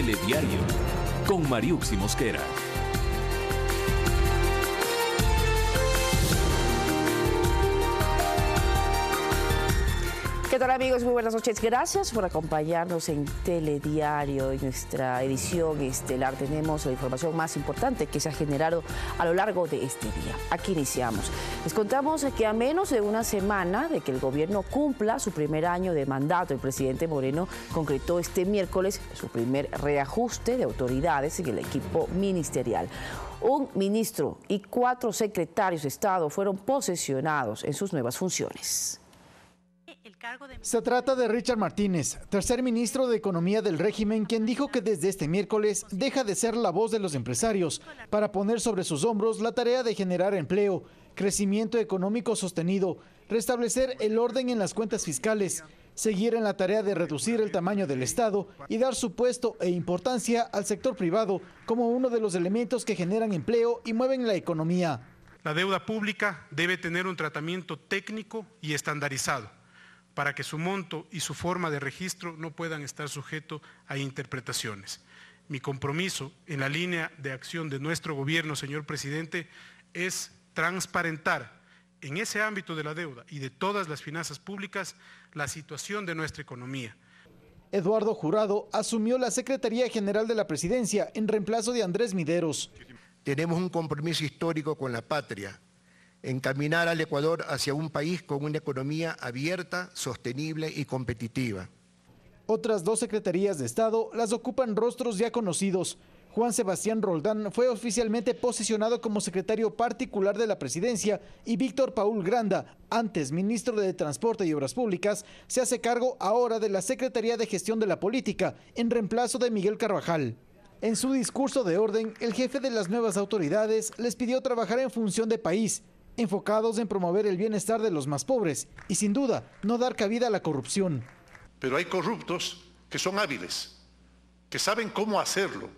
Telediario, con Mariuxi Mosquera. ¿Qué tal, amigos? Muy buenas noches. Gracias por acompañarnos en Telediario. En nuestra edición estelar tenemos la información más importante que se ha generado a lo largo de este día. Aquí iniciamos. Les contamos que a menos de una semana de que el gobierno cumpla su primer año de mandato, el presidente Moreno concretó este miércoles su primer reajuste de autoridades en el equipo ministerial. Un ministro y 4 secretarios de Estado fueron posesionados en sus nuevas funciones. Se trata de Richard Martínez, tercer ministro de Economía del régimen, quien dijo que desde este miércoles deja de ser la voz de los empresarios para poner sobre sus hombros la tarea de generar empleo, crecimiento económico sostenido, restablecer el orden en las cuentas fiscales, seguir en la tarea de reducir el tamaño del Estado y dar su puesto e importancia al sector privado como uno de los elementos que generan empleo y mueven la economía. La deuda pública debe tener un tratamiento técnico y estandarizado, para que su monto y su forma de registro no puedan estar sujetos a interpretaciones. Mi compromiso en la línea de acción de nuestro gobierno, señor presidente, es transparentar en ese ámbito de la deuda y de todas las finanzas públicas la situación de nuestra economía. Eduardo Jurado asumió la Secretaría General de la Presidencia en reemplazo de Andrés Mideros. Tenemos un compromiso histórico con la patria, encaminar al Ecuador hacia un país con una economía abierta, sostenible y competitiva. Otras 2 secretarías de Estado las ocupan rostros ya conocidos. Juan Sebastián Roldán fue oficialmente posesionado como secretario particular de la presidencia y Víctor Paul Granda, antes ministro de Transporte y Obras Públicas, se hace cargo ahora de la Secretaría de Gestión de la Política, en reemplazo de Miguel Carvajal. En su discurso de orden, el jefe de las nuevas autoridades les pidió trabajar en función de país, enfocados en promover el bienestar de los más pobres y, sin duda, no dar cabida a la corrupción. Pero hay corruptos que son hábiles, que saben cómo hacerlo,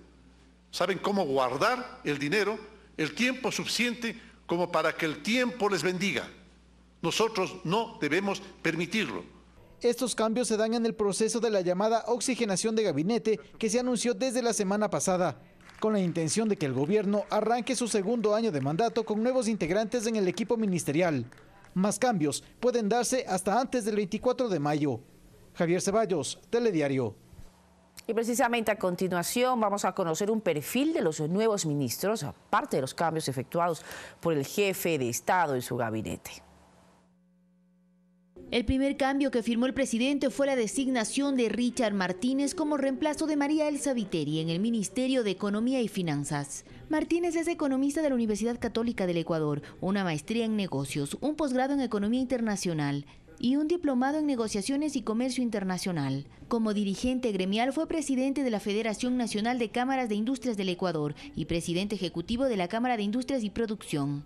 saben cómo guardar el dinero, el tiempo suficiente como para que el tiempo les bendiga. Nosotros no debemos permitirlo. Estos cambios se dan en el proceso de la llamada oxigenación de gabinete que se anunció desde la semana pasada, con la intención de que el gobierno arranque su segundo año de mandato con nuevos integrantes en el equipo ministerial. Más cambios pueden darse hasta antes del 24 de mayo. Javier Ceballos, Telediario. Y precisamente a continuación vamos a conocer un perfil de los nuevos ministros, aparte de los cambios efectuados por el jefe de Estado en su gabinete. El primer cambio que firmó el presidente fue la designación de Richard Martínez como reemplazo de María Elsa Viteri en el Ministerio de Economía y Finanzas. Martínez es economista de la Universidad Católica del Ecuador, una maestría en negocios, un posgrado en Economía Internacional y un diplomado en Negociaciones y Comercio Internacional. Como dirigente gremial fue presidente de la Federación Nacional de Cámaras de Industrias del Ecuador y presidente ejecutivo de la Cámara de Industrias y Producción.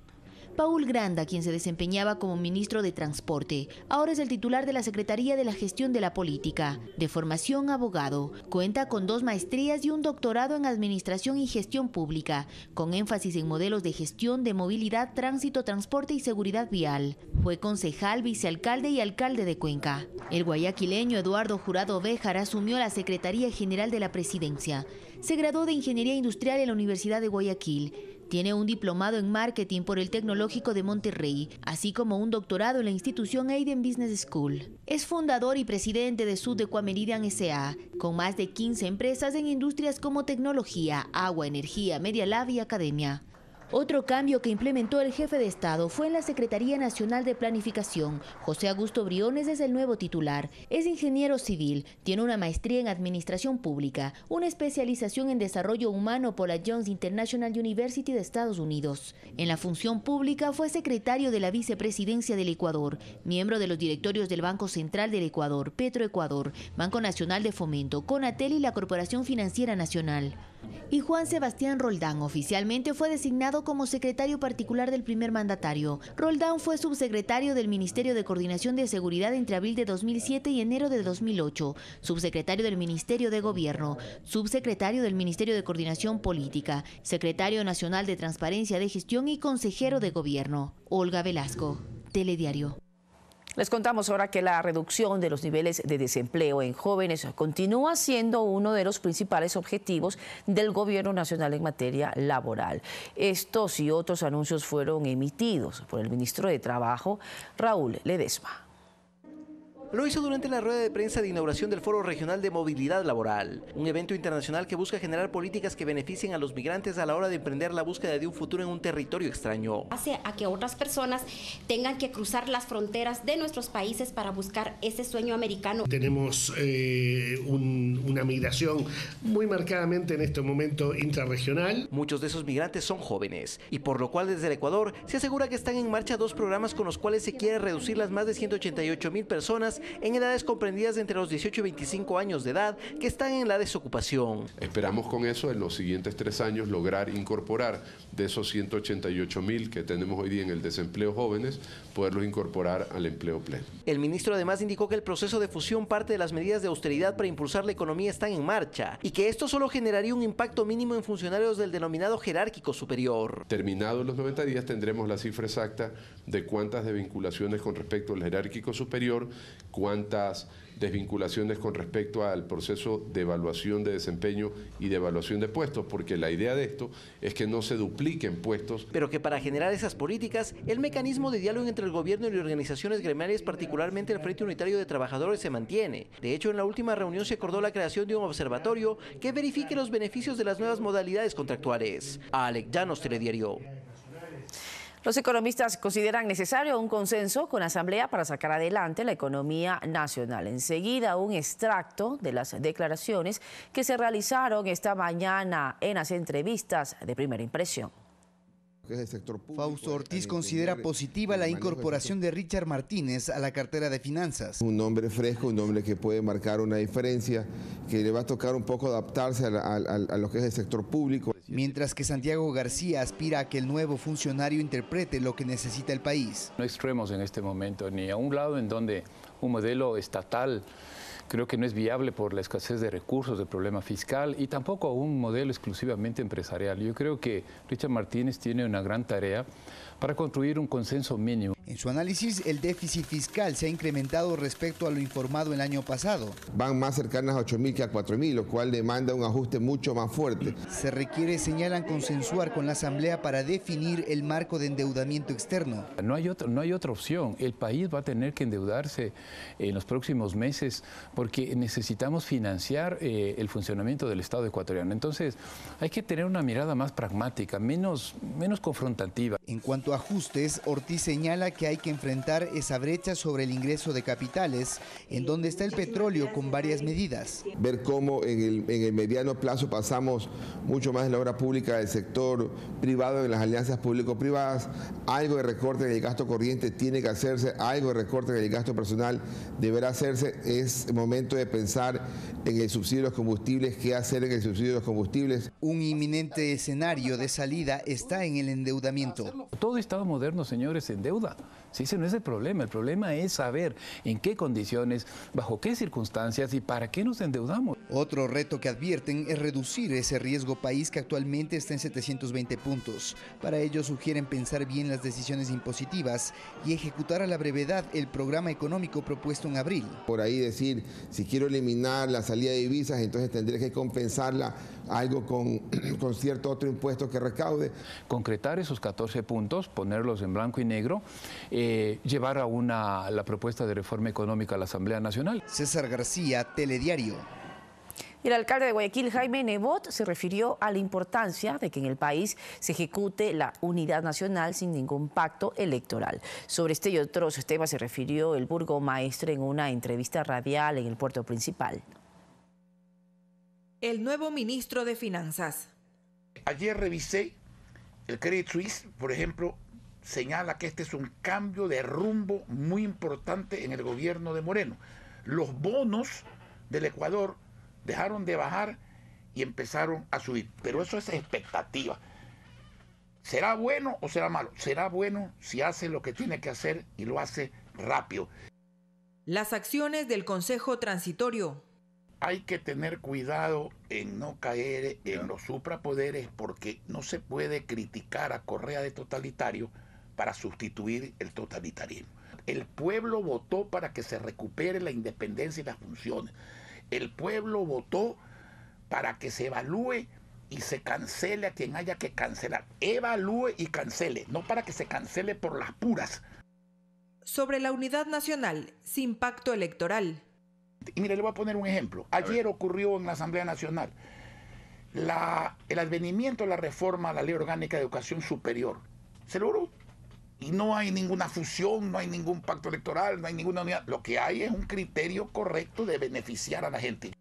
Paul Granda, quien se desempeñaba como ministro de Transporte, ahora es el titular de la Secretaría de la Gestión de la Política. De formación abogado, cuenta con 2 maestrías y un doctorado en Administración y Gestión Pública, con énfasis en modelos de gestión de movilidad, tránsito, transporte y seguridad vial. Fue concejal, vicealcalde y alcalde de Cuenca. El guayaquileño Eduardo Jurado Béjar asumió la Secretaría General de la Presidencia. Se graduó de Ingeniería Industrial en la Universidad de Guayaquil. Tiene un diplomado en marketing por el Tecnológico de Monterrey, así como un doctorado en la institución Eiden Business School. Es fundador y presidente de Sudequa Meridian S.A., con más de 15 empresas en industrias como tecnología, agua, energía, Media Lab y academia. Otro cambio que implementó el jefe de Estado fue en la Secretaría Nacional de Planificación. José Augusto Briones es el nuevo titular. Es ingeniero civil, tiene una maestría en Administración Pública, una especialización en Desarrollo Humano por la Jones International University de Estados Unidos. En la función pública fue secretario de la Vicepresidencia del Ecuador, miembro de los directorios del Banco Central del Ecuador, Petroecuador, Banco Nacional de Fomento, Conatel y la Corporación Financiera Nacional. Y Juan Sebastián Roldán oficialmente fue designado como secretario particular del primer mandatario. Roldán fue subsecretario del Ministerio de Coordinación de Seguridad entre abril de 2007 y enero de 2008, subsecretario del Ministerio de Gobierno, subsecretario del Ministerio de Coordinación Política, secretario nacional de Transparencia de Gestión y consejero de Gobierno. Olga Velasco, Telediario. Les contamos ahora que la reducción de los niveles de desempleo en jóvenes continúa siendo uno de los principales objetivos del Gobierno Nacional en materia laboral. Estos y otros anuncios fueron emitidos por el ministro de Trabajo, Raúl Ledesma. Lo hizo durante la rueda de prensa de inauguración del Foro Regional de Movilidad Laboral, un evento internacional que busca generar políticas que beneficien a los migrantes a la hora de emprender la búsqueda de un futuro en un territorio extraño. Hace a que otras personas tengan que cruzar las fronteras de nuestros países para buscar ese sueño americano. Tenemos una migración muy marcadamente en este momento intrarregional. Muchos de esos migrantes son jóvenes y por lo cual desde el Ecuador se asegura que están en marcha 2 programas con los cuales se quiere reducir las más de 188,000 personas en edades comprendidas entre los 18 y 25 años de edad que están en la desocupación. Esperamos con eso en los siguientes 3 años lograr incorporar de esos 188,000 que tenemos hoy día en el desempleo jóvenes, poderlos incorporar al empleo pleno. El ministro además indicó que el proceso de fusión parte de las medidas de austeridad para impulsar la economía están en marcha y que esto solo generaría un impacto mínimo en funcionarios del denominado jerárquico superior. Terminados los 90 días tendremos la cifra exacta de cuántas desvinculaciones con respecto al jerárquico superior, cuántas desvinculaciones con respecto al proceso de evaluación de desempeño y de evaluación de puestos, porque la idea de esto es que no se dupliquen puestos. Pero que para generar esas políticas, el mecanismo de diálogo entre el gobierno y organizaciones gremiales, particularmente el Frente Unitario de Trabajadores, se mantiene. De hecho, en la última reunión se acordó la creación de un observatorio que verifique los beneficios de las nuevas modalidades contractuales. Alex Llanos, Telediario. Los economistas consideran necesario un consenso con la Asamblea para sacar adelante la economía nacional. Enseguida, un extracto de las declaraciones que se realizaron esta mañana en las entrevistas de Primera Impresión. Fausto Ortiz considera positiva la incorporación de Richard Martínez a la cartera de Finanzas. Un hombre fresco, un hombre que puede marcar una diferencia, que le va a tocar un poco adaptarse a lo que es el sector público. Mientras que Santiago García aspira a que el nuevo funcionario interprete lo que necesita el país. No extremos en este momento, ni a un lado en donde un modelo estatal creo que no es viable por la escasez de recursos, del problema fiscal y tampoco a un modelo exclusivamente empresarial. Yo creo que Richard Martínez tiene una gran tarea para construir un consenso mínimo. En su análisis, el déficit fiscal se ha incrementado respecto a lo informado el año pasado. Van más cercanas a 8.000 que a 4.000, lo cual demanda un ajuste mucho más fuerte. Se requiere, señalan, consensuar con la Asamblea para definir el marco de endeudamiento externo. No hay otra opción. El país va a tener que endeudarse en los próximos meses porque necesitamos financiar el funcionamiento del Estado ecuatoriano. Entonces, hay que tener una mirada más pragmática, menos confrontativa. En cuanto a ajustes, Ortiz señala que hay que enfrentar esa brecha sobre el ingreso de capitales, en donde está el petróleo con varias medidas. Ver cómo en el mediano plazo pasamos mucho más de la obra pública del sector privado en las alianzas público-privadas, algo de recorte en el gasto corriente tiene que hacerse, algo de recorte en el gasto personal deberá hacerse. Es momento de pensar en el subsidio de los combustibles, qué hacer en el subsidio de los combustibles. Un inminente escenario de salida está en el endeudamiento. Todo Estado moderno, señores, se endeuda. Sí, ese no es el problema es saber en qué condiciones, bajo qué circunstancias y para qué nos endeudamos. Otro reto que advierten es reducir ese riesgo país que actualmente está en 720 puntos. Para ello sugieren pensar bien las decisiones impositivas y ejecutar a la brevedad el programa económico propuesto en abril. Por ahí decir, si quiero eliminar la salida de divisas, entonces tendré que compensarla algo con cierto otro impuesto que recaude. Concretar esos 14 puntos, ponerlos en blanco y negro, llevar a la propuesta de reforma económica a la Asamblea Nacional. César García, Telediario. El alcalde de Guayaquil, Jaime Nebot, se refirió a la importancia de que en el país se ejecute la unidad nacional sin ningún pacto electoral. Sobre este y otros temas se refirió el burgomaestre en una entrevista radial en el puerto principal. El nuevo ministro de Finanzas. Ayer revisé el Credit Suisse, por ejemplo, señala que este es un cambio de rumbo muy importante en el gobierno de Moreno. Los bonos del Ecuador dejaron de bajar y empezaron a subir, pero eso es expectativa. ¿Será bueno o será malo? Será bueno si hace lo que tiene que hacer y lo hace rápido. Las acciones del Consejo Transitorio. Hay que tener cuidado en no caer en los suprapoderes porque no se puede criticar a Correa de totalitario para sustituir el totalitarismo. El pueblo votó para que se recupere la independencia y las funciones. El pueblo votó para que se evalúe y se cancele a quien haya que cancelar. Evalúe y cancele, no para que se cancele por las puras. Sobre la unidad nacional, sin pacto electoral. Y mire, le voy a poner un ejemplo. Ayer ocurrió en la Asamblea Nacional el advenimiento de la reforma a la Ley Orgánica de Educación Superior. Se logró. Y no hay ninguna fusión, no hay ningún pacto electoral, no hay ninguna unidad. Lo que hay es un criterio correcto de beneficiar a la gente.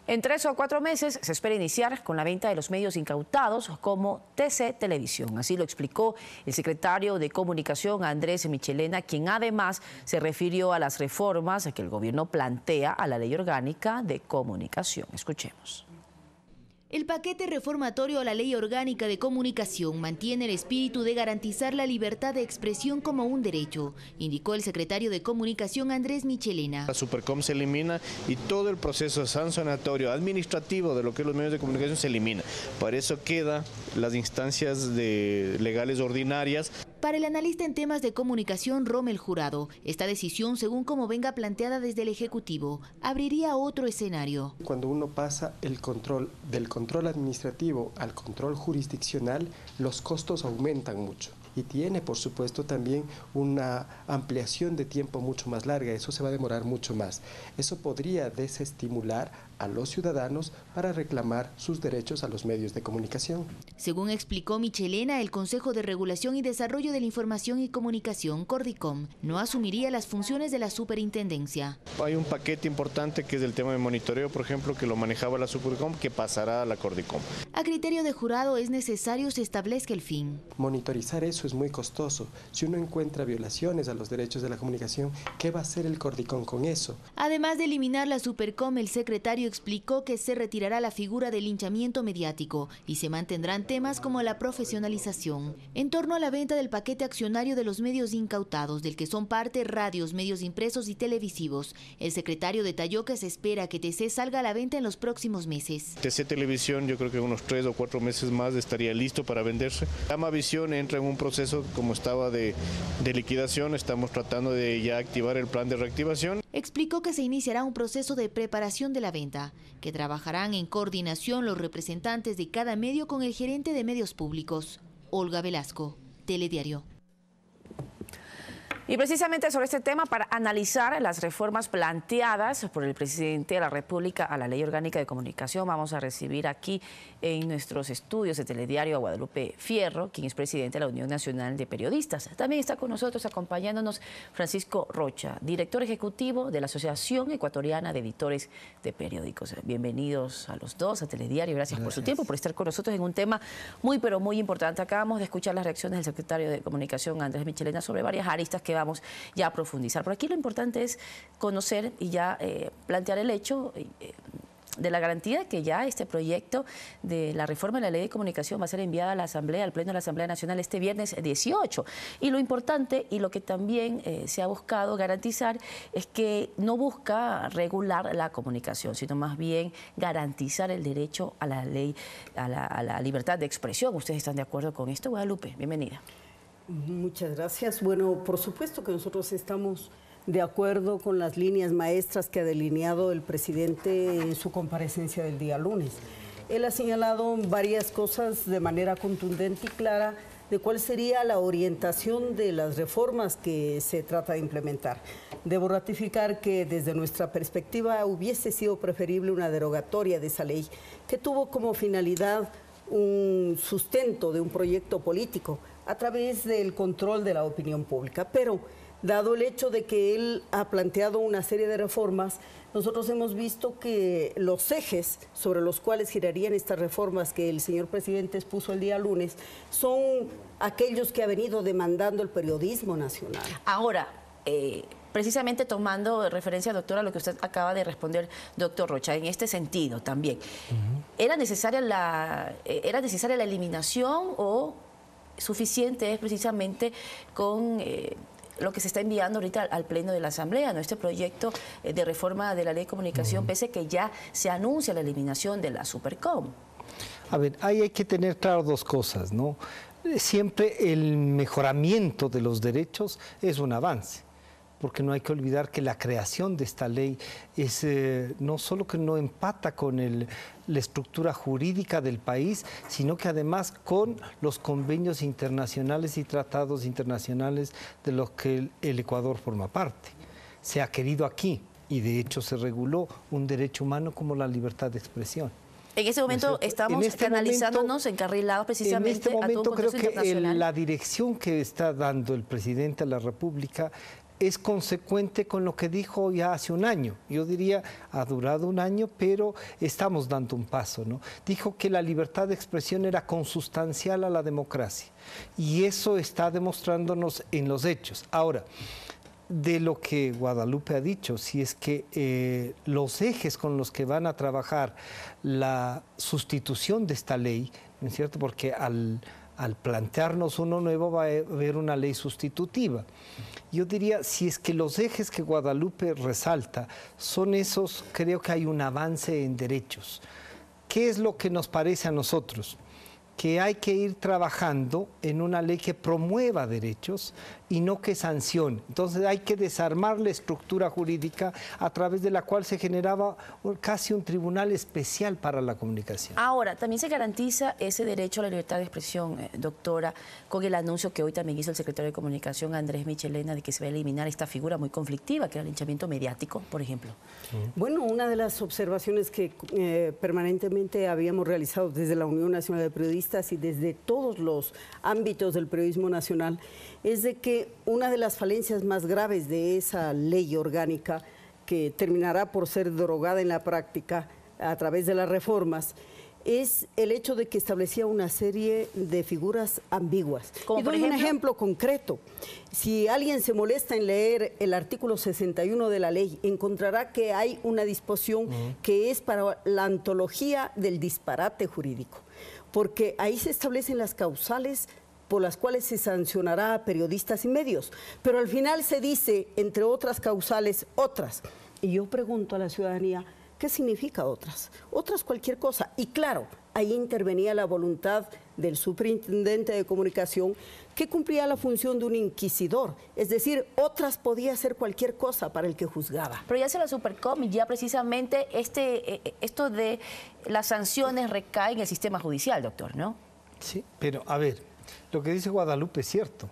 En 3 o 4 meses se espera iniciar con la venta de los medios incautados como TC Televisión. Así lo explicó el secretario de Comunicación, Andrés Michelena, quien además se refirió a las reformas que el gobierno plantea a la Ley Orgánica de Comunicación. Escuchemos. El paquete reformatorio a la Ley Orgánica de Comunicación mantiene el espíritu de garantizar la libertad de expresión como un derecho, indicó el secretario de Comunicación Andrés Michelena. La Supercom se elimina y todo el proceso sancionatorio administrativo de lo que es los medios de comunicación se elimina. Para eso quedan las instancias legales ordinarias. Para el analista en temas de comunicación Rommel Jurado, esta decisión, según como venga planteada desde el Ejecutivo, abriría otro escenario. Cuando uno pasa el control del control administrativo al control jurisdiccional, los costos aumentan mucho. Y tiene, por supuesto, también una ampliación de tiempo mucho más larga. Eso se va a demorar mucho más. Eso podría desestimular a los ciudadanos para reclamar sus derechos a los medios de comunicación. Según explicó Michelena, el Consejo de Regulación y Desarrollo de la Información y Comunicación, Cordicom, no asumiría las funciones de la superintendencia. Hay un paquete importante que es el tema de monitoreo, por ejemplo, que lo manejaba la Supercom, que pasará a la Cordicom. A criterio de Jurado, es necesario se establezca el fin. Monitorizar eso es muy costoso. Si uno encuentra violaciones a los derechos de la comunicación, ¿qué va a hacer el Cordicom con eso? Además de eliminar la Supercom, el secretario explicó que se retirará la figura del linchamiento mediático y se mantendrán temas como la profesionalización. En torno a la venta del paquete accionario de los medios incautados, del que son parte radios, medios impresos y televisivos, el secretario detalló que se espera que TC salga a la venta en los próximos meses. TC Televisión, yo creo que unos 3 o 4 meses más estaría listo para venderse. Gamavisión entra en un proceso como estaba de liquidación, estamos tratando de ya activar el plan de reactivación. Explicó que se iniciará un proceso de preparación de la venta, que trabajarán en coordinación los representantes de cada medio con el gerente de medios públicos. Olga Velasco, Telediario. Y precisamente sobre este tema, para analizar las reformas planteadas por el presidente de la República a la Ley Orgánica de Comunicación, vamos a recibir aquí en nuestros estudios de Telediario a Guadalupe Fierro, quien es presidente de la Unión Nacional de Periodistas. También está con nosotros acompañándonos Francisco Rocha, director ejecutivo de la Asociación Ecuatoriana de Editores de Periódicos. Bienvenidos a los dos a Telediario. Gracias por su tiempo, por estar con nosotros en un tema muy, pero muy importante. Acabamos de escuchar las reacciones del secretario de Comunicación, Andrés Michelena, sobre varias aristas que vamos ya a profundizar. Por aquí lo importante es conocer y ya plantear el hecho de la garantía que ya este proyecto de la reforma de la Ley de Comunicación va a ser enviada a la Asamblea, al Pleno de la Asamblea Nacional este viernes 18. Y lo importante y lo que también se ha buscado garantizar es que no busca regular la comunicación, sino más bien garantizar el derecho a la ley, a la libertad de expresión. ¿Ustedes están de acuerdo con esto? Guadalupe, bienvenida. Muchas gracias. Bueno, por supuesto que nosotros estamos de acuerdo con las líneas maestras que ha delineado el presidente en su comparecencia del día lunes. Él ha señalado varias cosas de manera contundente y clara de cuál sería la orientación de las reformas que se trata de implementar. Debo ratificar que desde nuestra perspectiva hubiese sido preferible una derogatoria de esa ley que tuvo como finalidad un sustento de un proyecto político a través del control de la opinión pública. Pero, dado el hecho de que él ha planteado una serie de reformas, nosotros hemos visto que los ejes sobre los cuales girarían estas reformas que el señor presidente expuso el día lunes son aquellos que ha venido demandando el periodismo nacional. Ahora, precisamente tomando referencia, doctora, a lo que usted acaba de responder, doctor Rocha, en este sentido también, ¿era necesaria la eliminación o suficiente es precisamente con lo que se está enviando ahorita al Pleno de la Asamblea, ¿no? Este proyecto de reforma de la Ley de Comunicación, pese que ya se anuncia la eliminación de la Supercom? A ver, ahí hay que tener claro dos cosas, ¿no? siempre el mejoramiento de los derechos es un avance, porque no hay que olvidar que la creación de esta ley es no solo que no empata con la estructura jurídica del país, sino que además con los convenios internacionales y tratados internacionales de los que el Ecuador forma parte. Se ha querido aquí, y de hecho se reguló un derecho humano como la libertad de expresión. En este momento estamos canalizándonos, encarrilados precisamente a todo un contexto internacional. Creo que la dirección que está dando el presidente de la República es consecuente con lo que dijo ya hace un año. Yo diría, ha durado un año, pero estamos dando un paso, ¿no? Dijo que la libertad de expresión era consustancial a la democracia, y eso está demostrándonos en los hechos. Ahora, de lo que Guadalupe ha dicho, si es que los ejes con los que van a trabajar la sustitución de esta ley, ¿no es cierto? Porque al plantearnos uno nuevo va a haber una ley sustitutiva. Yo diría, si es que los ejes que Guadalupe resalta son esos, creo que hay un avance en derechos. ¿Qué es lo que nos parece a nosotros? Que hay que ir trabajando en una ley que promueva derechos y no que sancione. Entonces hay que desarmar la estructura jurídica a través de la cual se generaba casi un tribunal especial para la comunicación. Ahora, también se garantiza ese derecho a la libertad de expresión, doctora, con el anuncio que hoy también hizo el secretario de Comunicación, Andrés Michelena, de que se va a eliminar esta figura muy conflictiva, que era el linchamiento mediático, por ejemplo. Bueno, una de las observaciones que permanentemente habíamos realizado desde la Unión Nacional de Periodistas y desde todos los ámbitos del periodismo nacional es de que una de las falencias más graves de esa ley orgánica, que terminará por ser derogada en la práctica a través de las reformas, es el hecho de que establecía una serie de figuras ambiguas. Y doy un ejemplo concreto. Si alguien se molesta en leer el artículo 61 de la ley, encontrará que hay una disposición que es para la antología del disparate jurídico, porque ahí se establecen las causales por las cuales se sancionará a periodistas y medios. Pero al final se dice, entre otras causales, otras. Y yo pregunto a la ciudadanía, ¿qué significa otras? Otras cualquier cosa. Y claro, ahí intervenía la voluntad del superintendente de comunicación, que cumplía la función de un inquisidor. Es decir, otras podía ser cualquier cosa para el que juzgaba. Pero ya se la Supercom y ya precisamente esto de las sanciones recae en el sistema judicial, doctor, ¿no? Sí, pero a ver, lo que dice Guadalupe es cierto.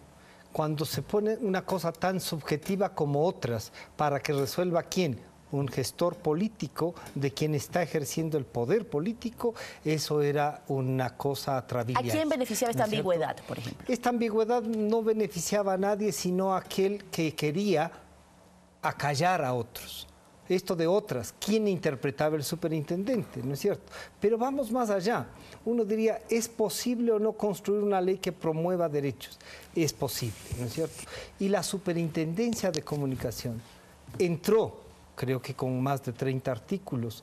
Cuando se pone una cosa tan subjetiva como otras para que resuelva quién, un gestor político de quien está ejerciendo el poder político, eso era una cosa traviata. ¿A quién beneficiaba esta ambigüedad, por ejemplo? Esta ambigüedad no beneficiaba a nadie, sino a aquel que quería acallar a otros. Esto de otras, ¿quién interpretaba? El superintendente, ¿no es cierto? Pero vamos más allá. Uno diría, ¿es posible o no construir una ley que promueva derechos? Es posible, ¿no es cierto? Y la Superintendencia de Comunicación entró, creo que con más de 30 artículos,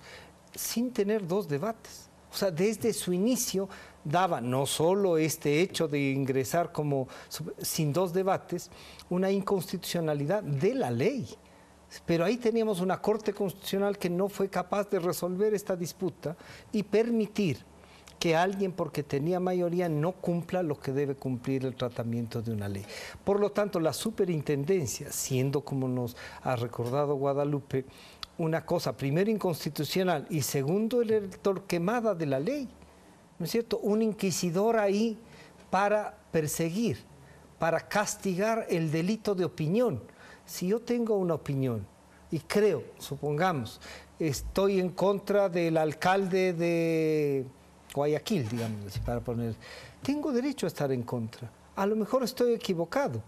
sin tener dos debates. O sea, desde su inicio daba no solo este hecho de ingresar como sin dos debates, una inconstitucionalidad de la ley. Pero ahí teníamos una Corte Constitucional que no fue capaz de resolver esta disputa y permitir que alguien, porque tenía mayoría, no cumpla lo que debe cumplir el tratamiento de una ley. Por lo tanto, la superintendencia, siendo, como nos ha recordado Guadalupe, una cosa, primero inconstitucional y segundo el torquemada de la ley, ¿no es cierto? Un inquisidor ahí para perseguir, para castigar el delito de opinión. Si yo tengo una opinión y creo, supongamos, estoy en contra del alcalde de Guayaquil, digamos, para poner, tengo derecho a estar en contra. A lo mejor estoy equivocado,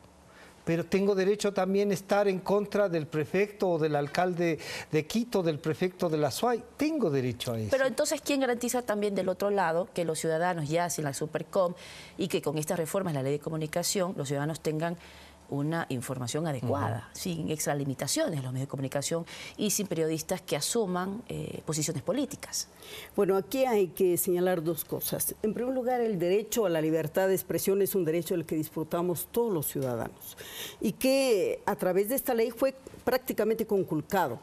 pero tengo derecho también a estar en contra del prefecto o del alcalde de Quito, del prefecto de la SUAY. Tengo derecho a eso. Pero entonces, ¿quién garantiza también del otro lado que los ciudadanos ya hacen la Supercom y que con estas reformas, la ley de comunicación, los ciudadanos tengan una información adecuada, sin extralimitaciones los medios de comunicación y sin periodistas que asuman posiciones políticas? Bueno, aquí hay que señalar dos cosas. En primer lugar, el derecho a la libertad de expresión es un derecho del que disfrutamos todos los ciudadanos y que a través de esta ley fue prácticamente conculcado.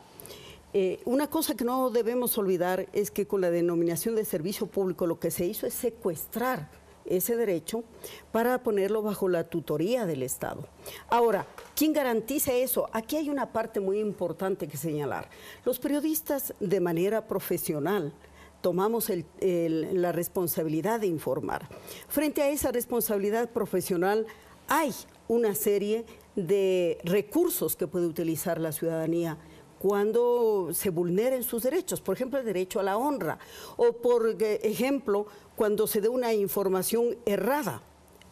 Una cosa que no debemos olvidar es que con la denominación de servicio público lo que se hizo es secuestrar ese derecho para ponerlo bajo la tutoría del Estado. Ahora, ¿quién garantiza eso? Aquí hay una parte muy importante que señalar. Los periodistas, de manera profesional, tomamos la responsabilidad de informar. Frente a esa responsabilidad profesional, hay una serie de recursos que puede utilizar la ciudadanía cuando se vulneren sus derechos, por ejemplo, el derecho a la honra, o por ejemplo, cuando se dé una información errada.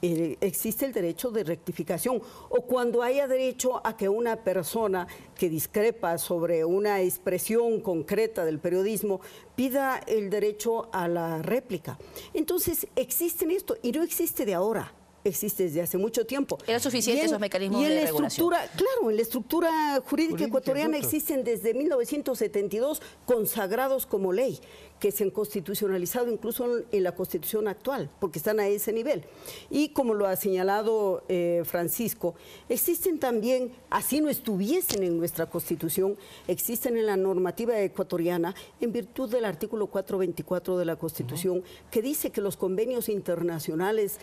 Existe el derecho de rectificación, o cuando haya derecho a que una persona que discrepa sobre una expresión concreta del periodismo pida el derecho a la réplica. Entonces, existen esto, y no existe de ahora. Existe desde hace mucho tiempo. ¿Eran suficientes esos mecanismos de regulación? Claro, en la estructura jurídica ecuatoriana existen desde 1972 consagrados como ley, que se han constitucionalizado incluso en la Constitución actual, porque están a ese nivel. Y como lo ha señalado Francisco, existen también, así no estuviesen en nuestra Constitución, existen en la normativa ecuatoriana en virtud del artículo 424 de la Constitución, que dice que los convenios internacionales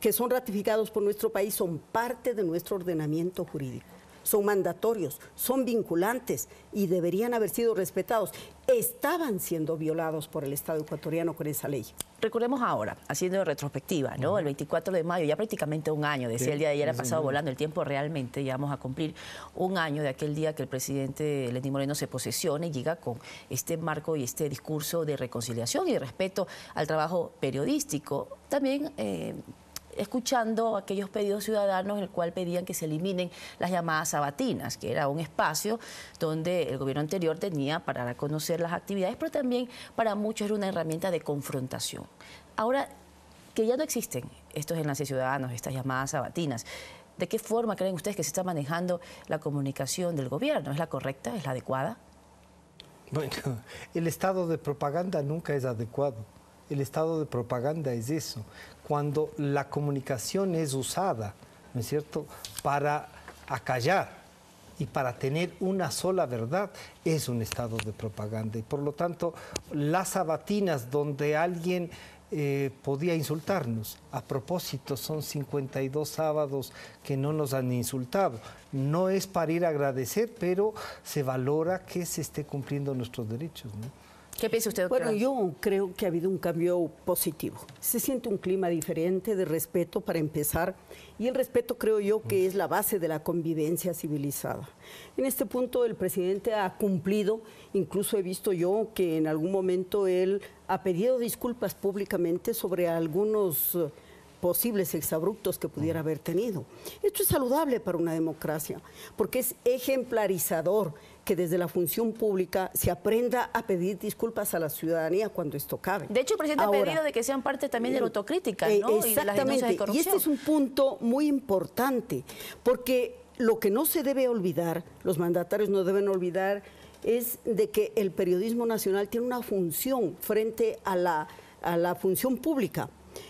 que son ratificados por nuestro país son parte de nuestro ordenamiento jurídico. Son mandatorios, son vinculantes y deberían haber sido respetados. Estaban siendo violados por el Estado ecuatoriano con esa ley. Recordemos ahora, haciendo retrospectiva, ¿no? El 24 de mayo, ya prácticamente un año, decía el día de ayer, ha pasado volando el tiempo realmente, ya vamos a cumplir un año de aquel día que el presidente Lenín Moreno se posesiona y llega con este marco y este discurso de reconciliación y de respeto al trabajo periodístico. También escuchando aquellos pedidos ciudadanos en el cual pedían que se eliminen las llamadas sabatinas, que era un espacio donde el gobierno anterior tenía para dar a conocer las actividades, pero también para muchos era una herramienta de confrontación. Ahora que ya no existen estos enlaces ciudadanos, estas llamadas sabatinas, ¿de qué forma creen ustedes que se está manejando la comunicación del gobierno? ¿Es la correcta? ¿Es la adecuada? Bueno, el estado de propaganda nunca es adecuado. El estado de propaganda es eso, cuando la comunicación es usada, ¿no es cierto?, para acallar y para tener una sola verdad, es un estado de propaganda. Y por lo tanto, las sabatinas donde alguien podía insultarnos, a propósito, son 52 sábados que no nos han insultado. No es para ir a agradecer, pero se valora que se esté cumpliendo nuestros derechos, ¿no? ¿Qué piensa usted, doctora? Bueno, yo creo que ha habido un cambio positivo. Se siente un clima diferente de respeto para empezar, y el respeto creo yo que es la base de la convivencia civilizada. En este punto el presidente ha cumplido, incluso he visto yo que en algún momento él ha pedido disculpas públicamente sobre algunos posibles exabruptos que pudiera haber tenido. Esto es saludable para una democracia, porque es ejemplarizador que desde la función pública se aprenda a pedir disculpas a la ciudadanía cuando esto cabe. De hecho, el presidente ha pedido de que sean parte también de la autocrítica, ¿no? Exactamente, y de las denuncias de corrupción. Y este es un punto muy importante, porque lo que no se debe olvidar, los mandatarios no deben olvidar, es de que el periodismo nacional tiene una función frente a la función pública,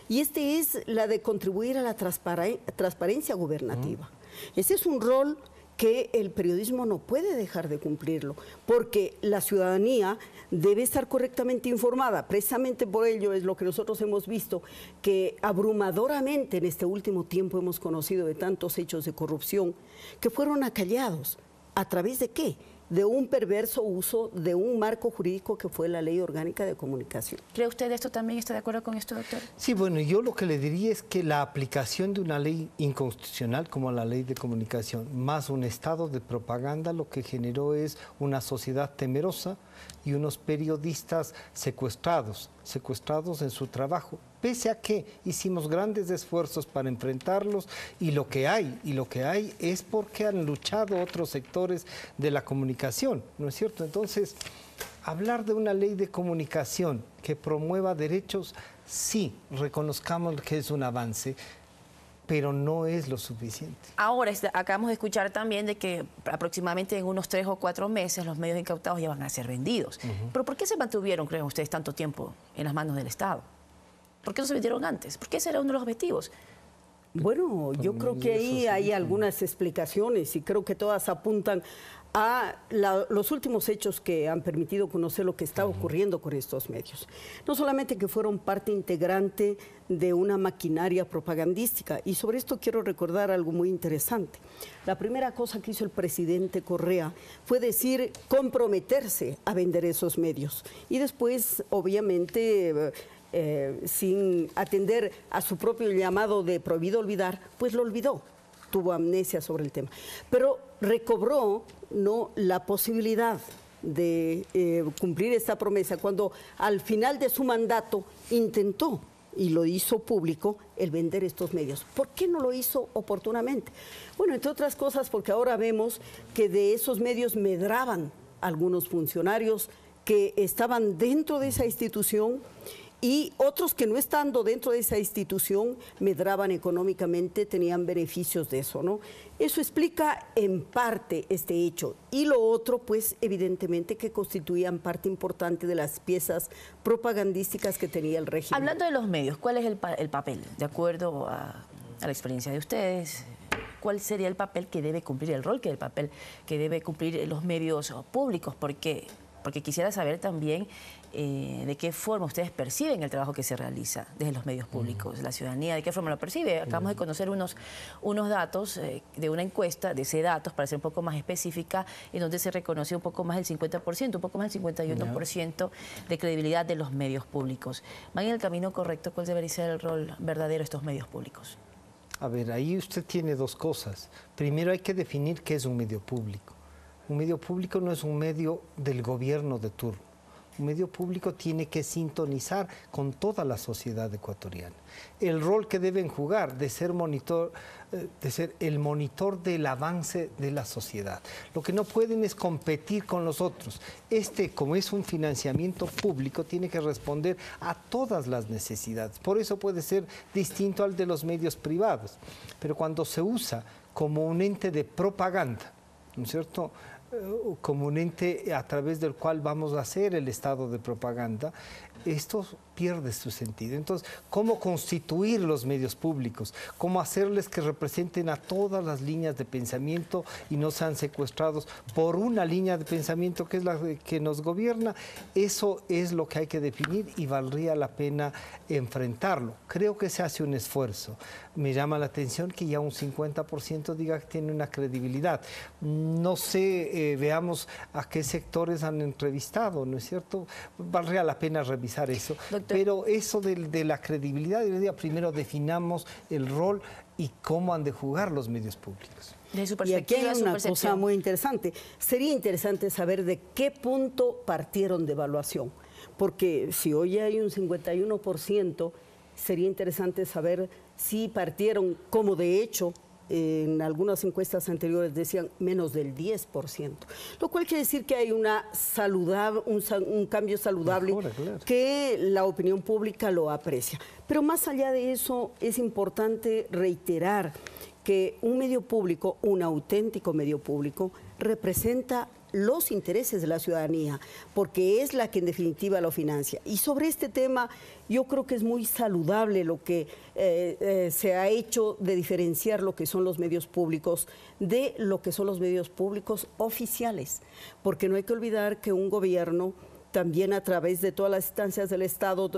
y este es la de contribuir a la transparencia gubernativa. Ese es un rol que el periodismo no puede dejar de cumplirlo, porque la ciudadanía debe estar correctamente informada. Precisamente por ello es lo que nosotros hemos visto, que abrumadoramente en este último tiempo hemos conocido de tantos hechos de corrupción que fueron acallados. ¿A través de qué? De un perverso uso de un marco jurídico que fue la Ley Orgánica de Comunicación. ¿Cree usted esto también? ¿Está de acuerdo con esto, doctor? Sí, bueno, yo lo que le diría es que la aplicación de una ley inconstitucional como la Ley de Comunicación, más un estado de propaganda, lo que generó es una sociedad temerosa y unos periodistas secuestrados en su trabajo, pese a que hicimos grandes esfuerzos para enfrentarlos, y lo que hay es porque han luchado otros sectores de la comunicación, ¿no es cierto? Entonces, hablar de una ley de comunicación que promueva derechos, sí, reconozcamos que es un avance, pero no es lo suficiente. Ahora, acabamos de escuchar también de que aproximadamente en unos 3 o 4 meses los medios incautados ya van a ser vendidos. ¿Pero por qué se mantuvieron, creen ustedes, tanto tiempo en las manos del Estado? ¿Por qué no se vendieron antes? ¿Por qué ese era uno de los objetivos? Bueno, yo creo que ahí hay algunas explicaciones y creo que todas apuntan a los últimos hechos que han permitido conocer lo que está ocurriendo con estos medios. No solamente que fueron parte integrante de una maquinaria propagandística, y sobre esto quiero recordar algo muy interesante. La primera cosa que hizo el presidente Correa fue decir comprometerse a vender esos medios, y después, obviamente, sin atender a su propio llamado de prohibido olvidar, pues lo olvidó. Tuvo amnesia sobre el tema, pero recobró la posibilidad de cumplir esta promesa cuando al final de su mandato intentó, y lo hizo público, el vender estos medios. ¿Por qué no lo hizo oportunamente? Bueno, entre otras cosas porque ahora vemos que de esos medios medraban algunos funcionarios que estaban dentro de esa institución, y otros que no estando dentro de esa institución medraban económicamente, tenían beneficios de eso, ¿no? Eso explica en parte este hecho. Y lo otro, pues, evidentemente que constituían parte importante de las piezas propagandísticas que tenía el régimen. Hablando de los medios, ¿cuál es el papel? De acuerdo a la experiencia de ustedes, ¿cuál sería el papel que debe cumplir, el rol el papel que debe cumplir los medios públicos? Porque quisiera saber también de qué forma ustedes perciben el trabajo que se realiza desde los medios públicos, la ciudadanía, de qué forma lo percibe. Acabamos de conocer unos datos de una encuesta, de ese datos, para ser un poco más específica, en donde se reconoció un poco más del 50%, un poco más del 51% de credibilidad de los medios públicos. ¿Van en el camino correcto? ¿Cuál debería ser el rol verdadero de estos medios públicos? A ver, ahí usted tiene dos cosas. Primero hay que definir qué es un medio público. Un medio público no es un medio del gobierno de turno. Un medio público tiene que sintonizar con toda la sociedad ecuatoriana. El rol que deben jugar de ser el monitor del avance de la sociedad. Lo que no pueden es competir con los otros. Como es un financiamiento público, tiene que responder a todas las necesidades. Por eso puede ser distinto al de los medios privados. Pero cuando se usa como un ente de propaganda, ¿no es cierto?, como un ente a través del cual vamos a hacer el estado de propaganda, esto pierde su sentido. Entonces, ¿cómo constituir los medios públicos? ¿Cómo hacerles que representen a todas las líneas de pensamiento y no sean secuestrados por una línea de pensamiento que es la que nos gobierna? Eso es lo que hay que definir y valdría la pena enfrentarlo. Creo que se hace un esfuerzo. Me llama la atención que ya un 50% diga que tiene una credibilidad. No sé, veamos a qué sectores han entrevistado, ¿no es cierto? Valdría la pena revisar eso. Doctor. Pero eso de la credibilidad, yo diría, primero definamos el rol y cómo han de jugar los medios públicos. De su perspectiva, y aquí hay una cosa muy interesante. Sería interesante saber de qué punto partieron de evaluación, porque si hoy hay un 51%, sería interesante saber si partieron, como de hecho en algunas encuestas anteriores decían menos del 10%, lo cual quiere decir que hay un cambio saludable. Mejora, claro, que la opinión pública lo aprecia. Pero más allá de eso, es importante reiterar que un medio público, un auténtico medio público, representa los intereses de la ciudadanía, porque es la que en definitiva lo financia. Y sobre este tema yo creo que es muy saludable lo que se ha hecho de diferenciar lo que son los medios públicos de lo que son los medios públicos oficiales, porque no hay que olvidar que un gobierno también a través de todas las instancias del Estado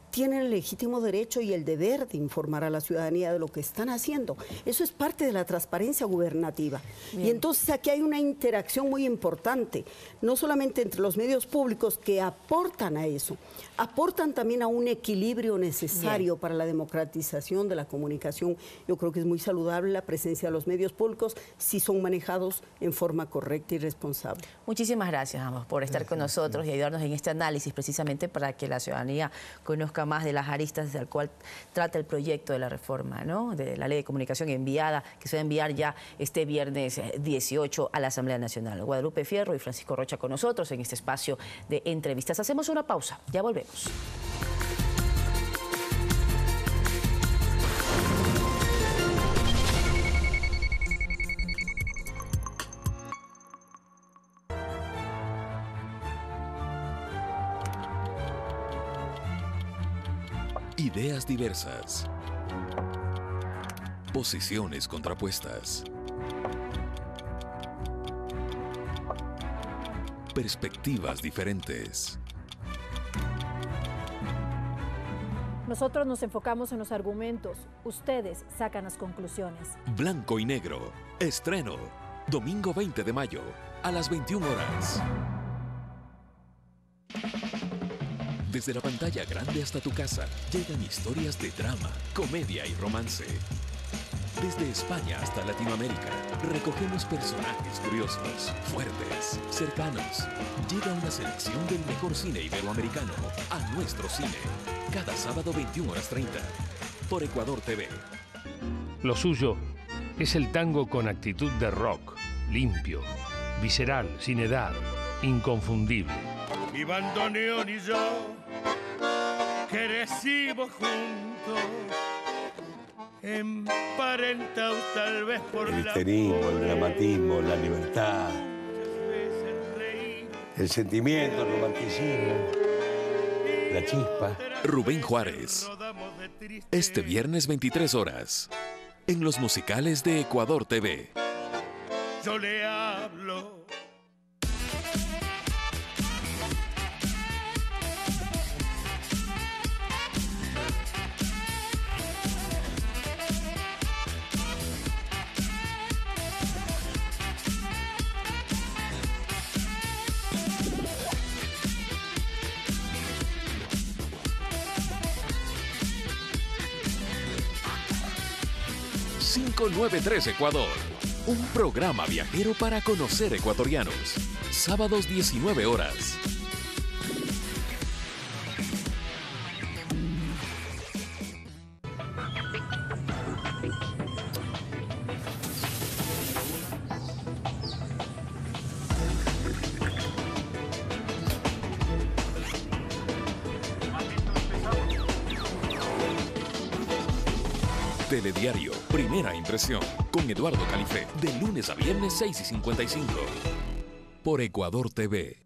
tienen el legítimo derecho y el deber de informar a la ciudadanía de lo que están haciendo. Eso es parte de la transparencia gubernativa. Bien. Y entonces aquí hay una interacción muy importante, no solamente entre los medios públicos que aportan a eso, aportan también a un equilibrio necesario Bien. Para la democratización de la comunicación. Yo creo que es muy saludable la presencia de los medios públicos si son manejados en forma correcta y responsable. Muchísimas gracias a ambos por estar con nosotros y ayudarnos en este análisis precisamente para que la ciudadanía conozca más de las aristas del cual trata el proyecto de la reforma, ¿no?, de la ley de comunicación enviada, que se va a enviar ya este viernes 18 a la Asamblea Nacional. Guadalupe Fierro y Francisco Rocha con nosotros en este espacio de entrevistas. Hacemos una pausa, ya volvemos. Ideas diversas. Posiciones contrapuestas. perspectivas diferentes. Nosotros nos enfocamos en los argumentos, ustedes sacan las conclusiones. Blanco y Negro, estreno, domingo 20 de mayo, a las 21 horas. Desde la pantalla grande hasta tu casa, llegan historias de drama, comedia y romance. Desde España hasta Latinoamérica, recogemos personajes curiosos, fuertes, cercanos. Llega una selección del mejor cine iberoamericano a nuestro cine. Cada sábado 21:30 por Ecuador TV. Lo suyo es el tango con actitud de rock, limpio, visceral, sin edad, inconfundible. Mi bandoneón y yo crecimos juntos, emparentados tal vez por el histerismo, el dramatismo, la libertad, el sentimiento, el romanticismo, la chispa. Rubén Juárez. Este viernes 23 horas, en los musicales de Ecuador TV. Yo le hablo. .93 Ecuador, un programa viajero para conocer ecuatorianos. Sábados 19 horas. Telediario, primera impresión, con Eduardo Califé, de lunes a viernes 6:55, por Ecuador TV.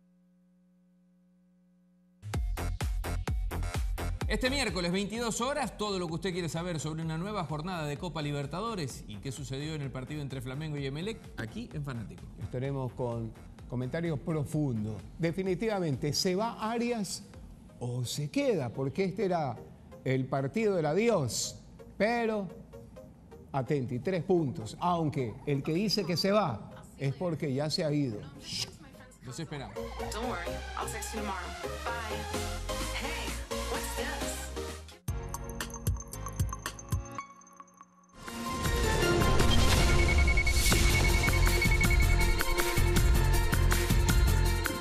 Este miércoles, 22 horas, todo lo que usted quiere saber sobre una nueva jornada de Copa Libertadores y qué sucedió en el partido entre Flamengo y Emelec, aquí en Fanático. Estaremos con comentarios profundos. Definitivamente, ¿se va Arias o se queda? Porque este era el partido del adiós. Pero, atenti, 3 puntos. Aunque el que dice que se va es porque ya se ha ido. Los esperamos.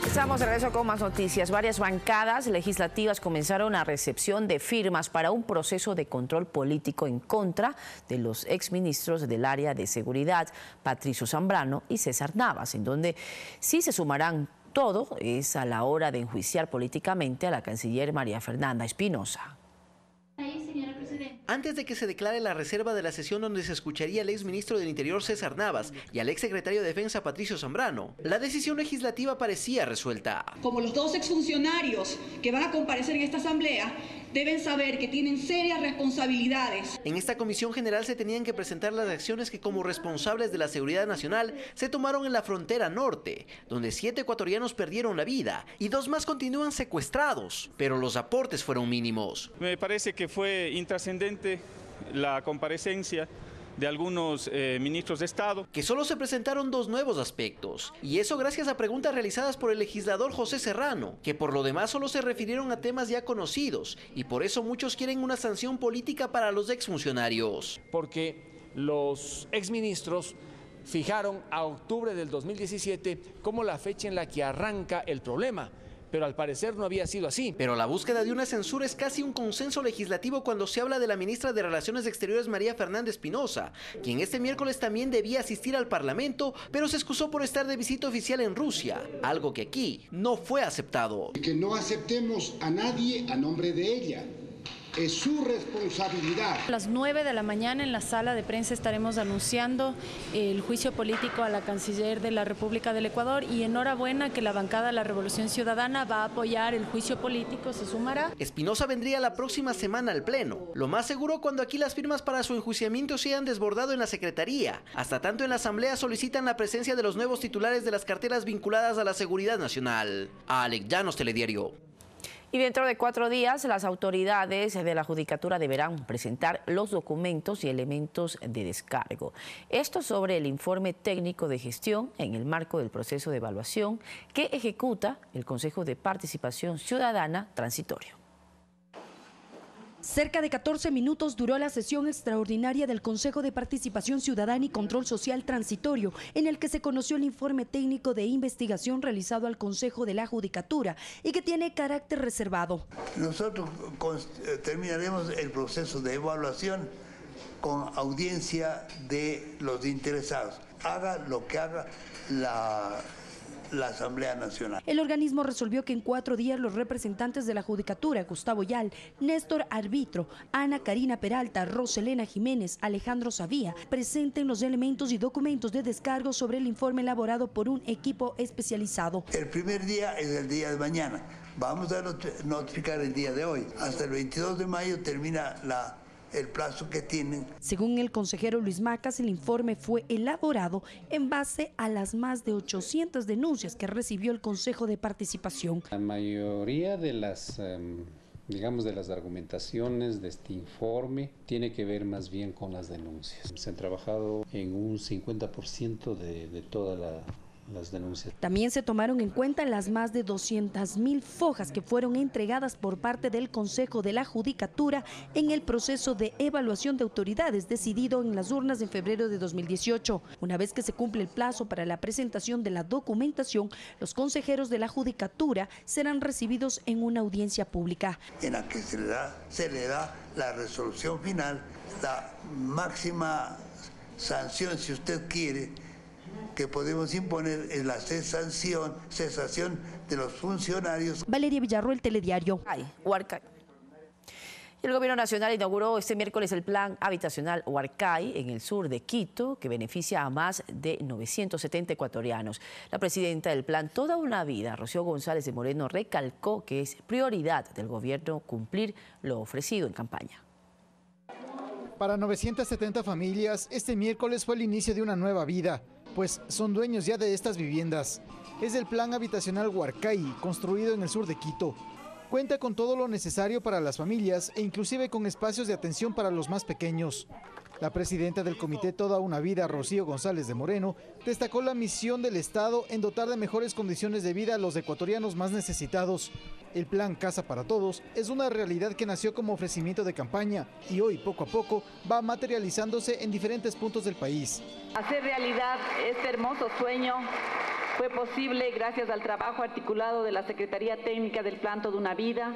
Estamos de regreso con más noticias. Varias bancadas legislativas comenzaron la recepción de firmas para un proceso de control político en contra de los exministros del área de seguridad, Patricio Zambrano y César Navas, en donde sí se sumarán todo es a la hora de enjuiciar políticamente a la canciller María Fernanda Espinosa. Antes de que se declare la reserva de la sesión donde se escucharía al exministro del Interior César Navas y al exsecretario de Defensa Patricio Zambrano, la decisión legislativa parecía resuelta. Como los 2 exfuncionarios que van a comparecer en esta asamblea deben saber que tienen serias responsabilidades. En esta comisión general se tenían que presentar las acciones que como responsables de la seguridad nacional se tomaron en la frontera norte, donde 7 ecuatorianos perdieron la vida y 2 más continúan secuestrados, pero los aportes fueron mínimos. Me parece que fue intrascendente la comparecencia de algunos ministros de Estado. Que solo se presentaron 2 nuevos aspectos, y eso gracias a preguntas realizadas por el legislador José Serrano, que por lo demás solo se refirieron a temas ya conocidos, y por eso muchos quieren una sanción política para los exfuncionarios. Porque los exministros fijaron a octubre del 2017 como la fecha en la que arranca el problema. Pero al parecer no había sido así. Pero la búsqueda de una censura es casi un consenso legislativo cuando se habla de la ministra de Relaciones Exteriores María Fernanda Espinosa, quien este miércoles también debía asistir al Parlamento, pero se excusó por estar de visita oficial en Rusia, algo que aquí no fue aceptado. Que no aceptemos a nadie a nombre de ella. es su responsabilidad. A las 9 de la mañana en la sala de prensa estaremos anunciando el juicio político a la canciller de la República del Ecuador y enhorabuena que la bancada de la Revolución Ciudadana va a apoyar el juicio político, se sumará. Espinosa vendría la próxima semana al Pleno, lo más seguro cuando aquí las firmas para su enjuiciamiento se hayan desbordado en la Secretaría. Hasta tanto en la Asamblea solicitan la presencia de los nuevos titulares de las carteras vinculadas a la seguridad nacional. Alex Llanos, Telediario. Y dentro de 4 días, las autoridades de la Judicatura deberán presentar los documentos y elementos de descargo. Esto sobre el informe técnico de gestión en el marco del proceso de evaluación que ejecuta el Consejo de Participación Ciudadana Transitorio. Cerca de 14 minutos duró la sesión extraordinaria del Consejo de Participación Ciudadana y Control Social Transitorio, en el que se conoció el informe técnico de investigación realizado al Consejo de la Judicatura y que tiene carácter reservado. Nosotros terminaremos el proceso de evaluación con audiencia de los interesados. Haga lo que haga la Asamblea Nacional. El organismo resolvió que en 4 días los representantes de la Judicatura, Gustavo Yal, Néstor Arbitro, Ana Karina Peralta, Roselena Jiménez, Alejandro Savía, presenten los elementos y documentos de descargo sobre el informe elaborado por un equipo especializado. El primer día es el día de mañana. Vamos a notificar el día de hoy. Hasta el 22 de mayo termina el plazo que tienen. Según el consejero Luis Macas, el informe fue elaborado en base a las más de 800 denuncias que recibió el Consejo de Participación. La mayoría de las, de las argumentaciones de este informe tiene que ver más bien con las denuncias. Se han trabajado en un 50% de todas las denuncias. También se tomaron en cuenta las más de 200.000 fojas que fueron entregadas por parte del Consejo de la Judicatura en el proceso de evaluación de autoridades decidido en las urnas en febrero de 2018. Una vez que se cumple el plazo para la presentación de la documentación, los consejeros de la Judicatura serán recibidos en una audiencia pública. En la que se le da la resolución final, la máxima sanción, si usted quiere, que podemos imponer es la cesación de los funcionarios. Valeria Villarroel, Telediario. Huarcay. El Gobierno Nacional inauguró este miércoles el Plan Habitacional Huarcay en el sur de Quito, que beneficia a más de 970 ecuatorianos. La presidenta del plan Toda una Vida, Rocío González de Moreno, recalcó que es prioridad del gobierno cumplir lo ofrecido en campaña. Para 970 familias, este miércoles fue el inicio de una nueva vida, pues son dueños ya de estas viviendas. Es el Plan Habitacional Huarcay, construido en el sur de Quito. Cuenta con todo lo necesario para las familias e inclusive con espacios de atención para los más pequeños. La presidenta del Comité Toda una Vida, Rocío González de Moreno, destacó la misión del Estado en dotar de mejores condiciones de vida a los ecuatorianos más necesitados. El plan Casa para Todos es una realidad que nació como ofrecimiento de campaña y hoy, poco a poco, va materializándose en diferentes puntos del país. Hacer realidad este hermoso sueño fue posible gracias al trabajo articulado de la Secretaría Técnica del Plan Toda una Vida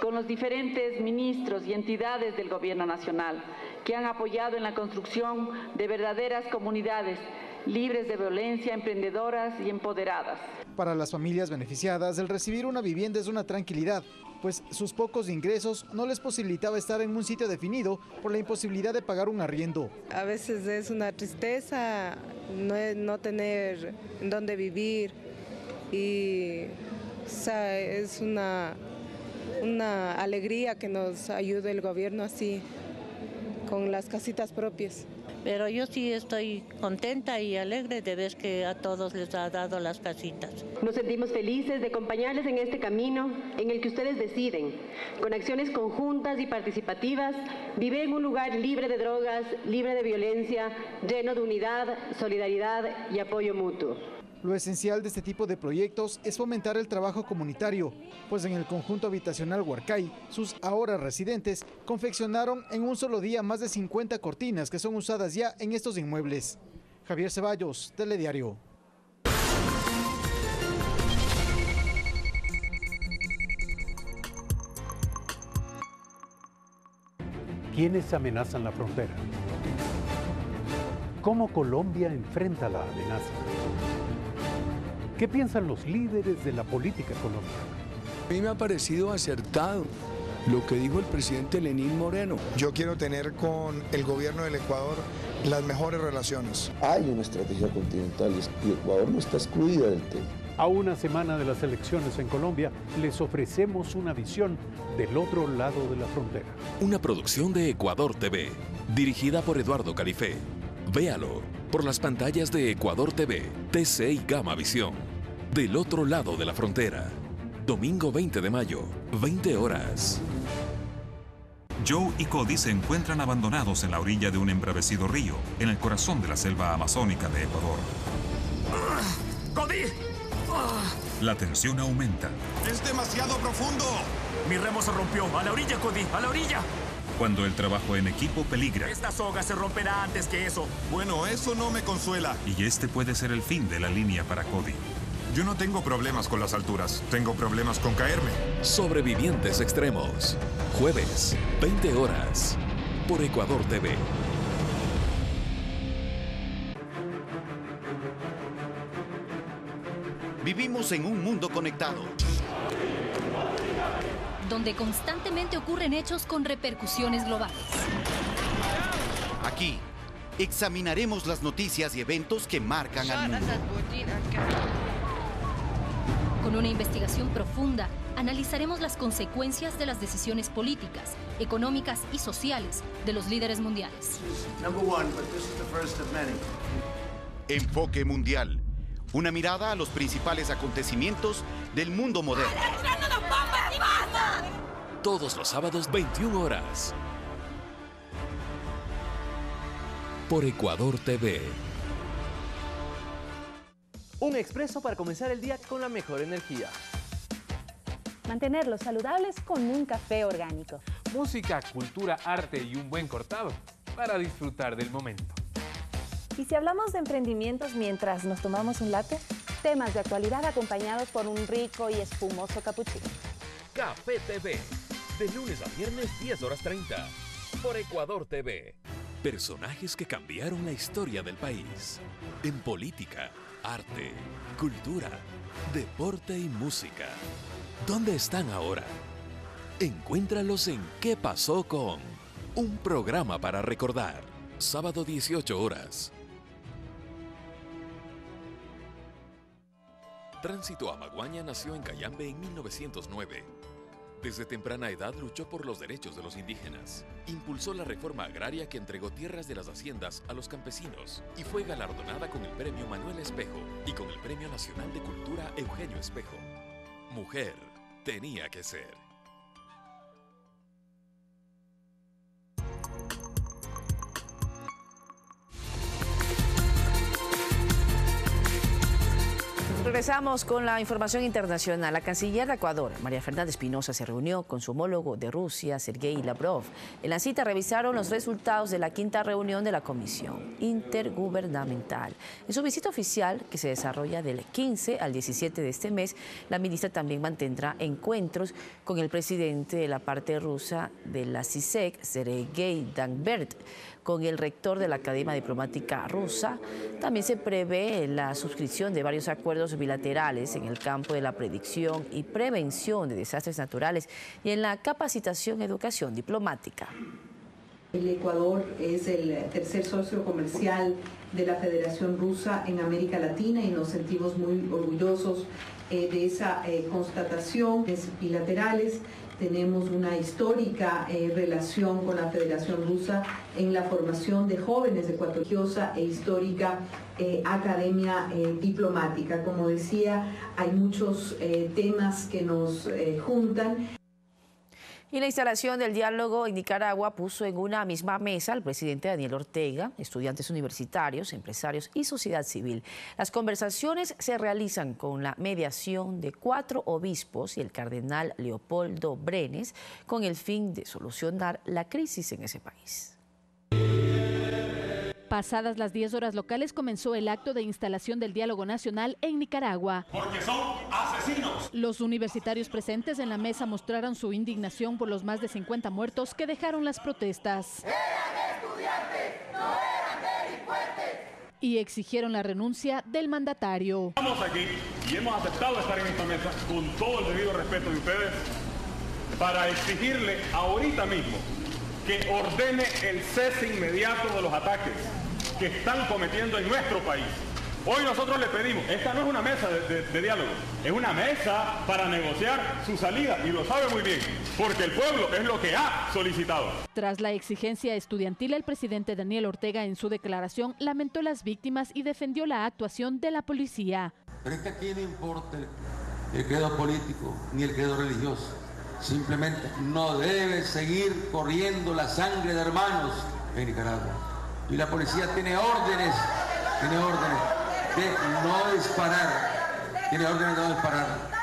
con los diferentes ministros y entidades del Gobierno Nacional que han apoyado en la construcción de verdaderas comunidades libres de violencia, emprendedoras y empoderadas. Para las familias beneficiadas, el recibir una vivienda es una tranquilidad, pues sus pocos ingresos no les posibilitaba estar en un sitio definido por la imposibilidad de pagar un arriendo. A veces es una tristeza no tener dónde vivir y es una alegría que nos ayude el gobierno así, con las casitas propias. Pero yo sí estoy contenta y alegre de ver que a todos les ha dado las casitas. Nos sentimos felices de acompañarles en este camino en el que ustedes deciden, con acciones conjuntas y participativas, vivir en un lugar libre de drogas, libre de violencia, lleno de unidad, solidaridad y apoyo mutuo. Lo esencial de este tipo de proyectos es fomentar el trabajo comunitario, pues en el conjunto habitacional Huarcay, sus ahora residentes confeccionaron en un solo día más de 50 cortinas que son usadas ya en estos inmuebles. Javier Ceballos, Telediario. ¿Quiénes amenazan la frontera? ¿Cómo Colombia enfrenta la amenaza? ¿Qué piensan los líderes de la política colombiana? A mí me ha parecido acertado lo que dijo el presidente Lenín Moreno. Yo quiero tener con el gobierno del Ecuador las mejores relaciones. Hay una estrategia continental y Ecuador no está excluida del tema. A una semana de las elecciones en Colombia, les ofrecemos una visión del otro lado de la frontera. Una producción de Ecuador TV, dirigida por Eduardo Califé. Véalo por las pantallas de Ecuador TV, TC y Gama Visión. Del otro lado de la frontera. Domingo 20 de mayo, 20 horas. Joe y Cody se encuentran abandonados en la orilla de un embravecido río, en el corazón de la selva amazónica de Ecuador. ¡Cody! La tensión aumenta. ¡Es demasiado profundo! Mi remo se rompió. ¡A la orilla, Cody! ¡A la orilla! Cuando el trabajo en equipo peligra. Esta soga se romperá antes que eso. Bueno, eso no me consuela. Y este puede ser el fin de la línea para Cody. Yo no tengo problemas con las alturas. Tengo problemas con caerme. Sobrevivientes extremos. Jueves, 20 horas. Por Ecuador TV. Vivimos en un mundo conectado, donde constantemente ocurren hechos con repercusiones globales. Aquí examinaremos las noticias y eventos que marcan al mundo. Con una investigación profunda, analizaremos las consecuencias de las decisiones políticas, económicas y sociales de los líderes mundiales. Enfoque Mundial. Una mirada a los principales acontecimientos del mundo moderno. Todos los sábados, 21 horas. Por Ecuador TV. Un expreso para comenzar el día con la mejor energía. Mantenerlos saludables con un café orgánico. Música, cultura, arte y un buen cortado para disfrutar del momento. Y si hablamos de emprendimientos mientras nos tomamos un latte, temas de actualidad acompañados por un rico y espumoso cappuccino. Café TV, de lunes a viernes 10 horas 30, por Ecuador TV. Personajes que cambiaron la historia del país. En política, arte, cultura, deporte y música. ¿Dónde están ahora? Encuéntralos en ¿Qué pasó con? Un programa para recordar. Sábado 18 horas. Tránsito Amaguaña nació en Cayambe en 1909. Desde temprana edad luchó por los derechos de los indígenas. Impulsó la reforma agraria que entregó tierras de las haciendas a los campesinos y fue galardonada con el Premio Manuel Espejo y con el Premio Nacional de Cultura Eugenio Espejo. Mujer tenía que ser. Regresamos con la información internacional. La canciller de Ecuador, María Fernanda Espinosa, se reunió con su homólogo de Rusia, Sergei Lavrov. En la cita revisaron los resultados de la 5ª reunión de la Comisión Intergubernamental. En su visita oficial, que se desarrolla del 15 al 17 de este mes, la ministra también mantendrá encuentros con el presidente de la parte rusa de la CISEC, Sergei Danbert, con el rector de la Academia Diplomática Rusa. También se prevé la suscripción de varios acuerdos bilaterales en el campo de la predicción y prevención de desastres naturales y en la capacitación y educación diplomática. El Ecuador es el tercer socio comercial de la Federación Rusa en América Latina y nos sentimos muy orgullosos de esa constatación. Bilaterales. Tenemos una histórica relación con la Federación Rusa en la formación de jóvenes ecuatorianos e histórica academia diplomática. Como decía, hay muchos temas que nos juntan. Y la instalación del diálogo en Nicaragua puso en una misma mesa al presidente Daniel Ortega, estudiantes universitarios, empresarios y sociedad civil. Las conversaciones se realizan con la mediación de 4 obispos y el cardenal Leopoldo Brenes, con el fin de solucionar la crisis en ese país. Pasadas las 10 horas locales comenzó el acto de instalación del diálogo nacional en Nicaragua. Porque son asesinos. Los universitarios presentes en la mesa mostraron su indignación por los más de 50 muertos que dejaron las protestas. ¡Eran estudiantes, no eran delincuentes! Y exigieron la renuncia del mandatario. Estamos aquí y hemos aceptado estar en esta mesa con todo el debido respeto de ustedes para exigirle ahorita mismo que ordene el cese inmediato de los ataques que están cometiendo en nuestro país. Hoy nosotros le pedimos, esta no es una mesa de diálogo, es una mesa para negociar su salida, y lo sabe muy bien, porque el pueblo es lo que ha solicitado. Tras la exigencia estudiantil, el presidente Daniel Ortega en su declaración lamentó las víctimas y defendió la actuación de la policía. Pero es que aquí no importa el credo político ni el credo religioso. Simplemente no debe seguir corriendo la sangre de hermanos en Nicaragua. Y la policía tiene órdenes de no disparar. Tiene órdenes de no disparar.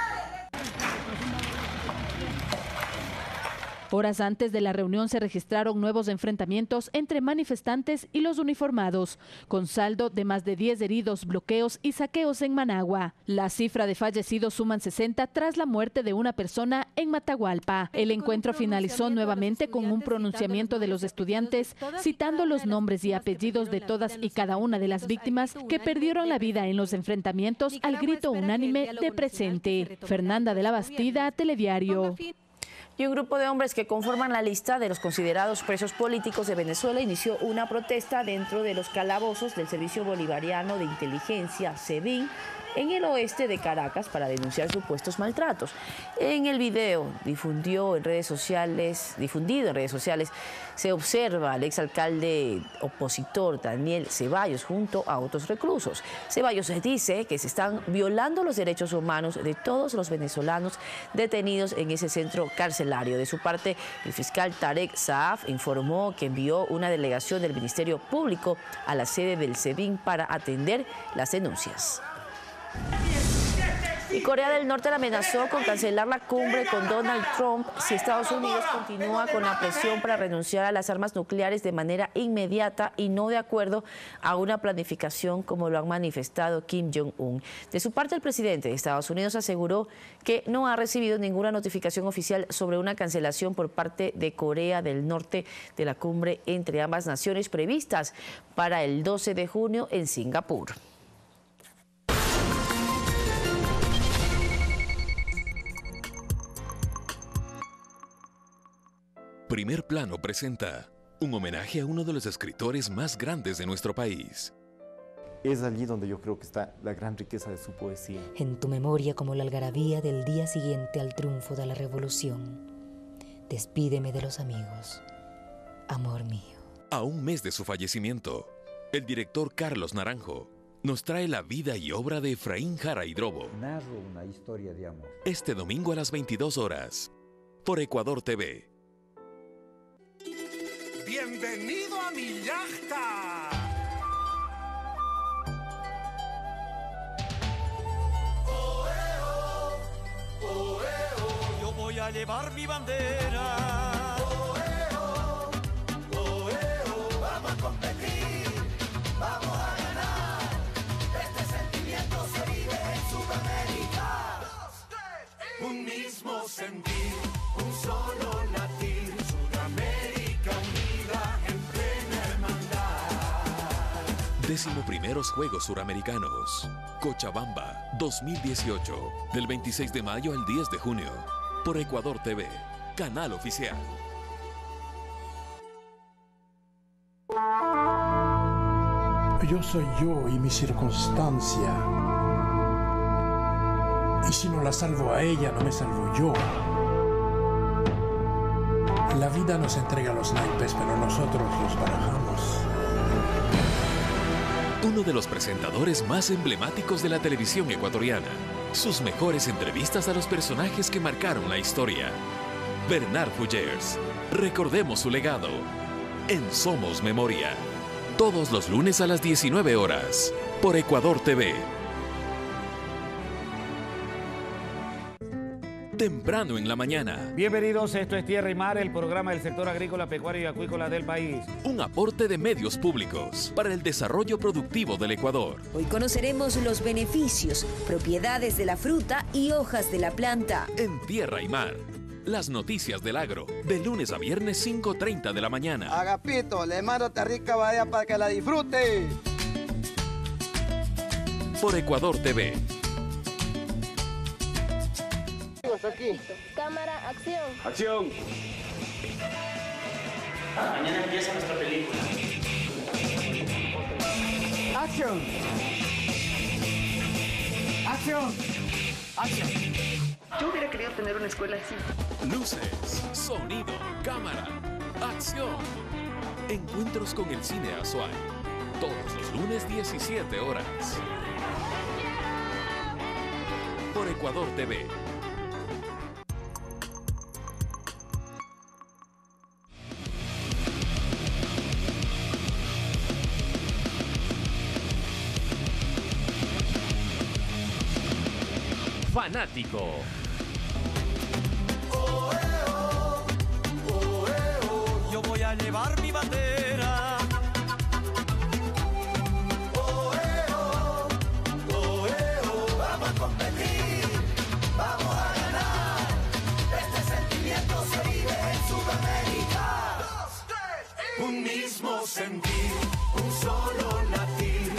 Horas antes de la reunión se registraron nuevos enfrentamientos entre manifestantes y los uniformados, con saldo de más de 10 heridos, bloqueos y saqueos en Managua. La cifra de fallecidos suman 60 tras la muerte de una persona en Matagualpa. El encuentro finalizó nuevamente con un pronunciamiento de los estudiantes, citando los nombres y apellidos de todas y cada una de las víctimas que perdieron la vida en los enfrentamientos al grito unánime de presente. Fernanda de la Bastida, Telediario. Y un grupo de hombres que conforman la lista de los considerados presos políticos de Venezuela inició una protesta dentro de los calabozos del Servicio Bolivariano de Inteligencia, SEBIN, en el oeste de Caracas para denunciar supuestos maltratos. En el video difundido en redes sociales, se observa al exalcalde opositor Daniel Ceballos junto a otros reclusos. Ceballos dice que se están violando los derechos humanos de todos los venezolanos detenidos en ese centro carcelario. De su parte, el fiscal Tarek Saaf informó que envió una delegación del Ministerio Público a la sede del SEBIN para atender las denuncias. Y Corea del Norte la amenazó con cancelar la cumbre con Donald Trump si Estados Unidos continúa con la presión para renunciar a las armas nucleares de manera inmediata y no de acuerdo a una planificación como lo han manifestado Kim Jong-un. De su parte, el presidente de Estados Unidos aseguró que no ha recibido ninguna notificación oficial sobre una cancelación por parte de Corea del Norte de la cumbre entre ambas naciones previstas para el 12 de junio en Singapur. Primer Plano presenta un homenaje a uno de los escritores más grandes de nuestro país. Es allí donde yo creo que está la gran riqueza de su poesía. En tu memoria como la algarabía del día siguiente al triunfo de la revolución. Despídeme de los amigos, amor mío. A un mes de su fallecimiento, el director Carlos Naranjo nos trae la vida y obra de Efraín Jara Hidrobo. Narro una historia de amor. Este domingo a las 22 horas, por Ecuador TV. ¡Bienvenido a mi yachta! Yo voy a llevar mi bandera. Vamos a competir, vamos a ganar. Este sentimiento se vive en Sudamérica. Un mismo sentir, un solo latir. Sudamérica unida en plena hermandad. 11º Juegos Suramericanos, Cochabamba 2018, del 26 de mayo al 10 de junio, por Ecuador TV, canal oficial. Yo soy yo y mi circunstancia. Y si no la salvo a ella, no me salvo yo. La vida nos entrega los naipes, pero nosotros los barajamos. Uno de los presentadores más emblemáticos de la televisión ecuatoriana. Sus mejores entrevistas a los personajes que marcaron la historia. Bernard Fullers. Recordemos su legado. En Somos Memoria. Todos los lunes a las 19 horas. Por Ecuador TV. Temprano en la mañana. Bienvenidos, esto es Tierra y Mar, el programa del sector agrícola, pecuario y acuícola del país. Un aporte de medios públicos para el desarrollo productivo del Ecuador. Hoy conoceremos los beneficios, propiedades de la fruta y hojas de la planta. En Tierra y Mar, las noticias del agro, de lunes a viernes 5:30 de la mañana. Agapito, le mando esta rica bahía para que la disfrute. Por Ecuador TV. Está aquí. Cámara, acción. ¡Acción! Mañana empieza nuestra película. Acción. Acción. Acción. Yo hubiera querido tener una escuela así. Luces, sonido, cámara, acción. Encuentros con el cine Azuay. Todos los lunes 17 horas. Por Ecuador TV. Fanático. Yo voy a llevar mi bandera. Vamos a competir, vamos a ganar. Este sentimiento se vive en Sudamérica. 2, 3 y... Un mismo sentir, un solo latir,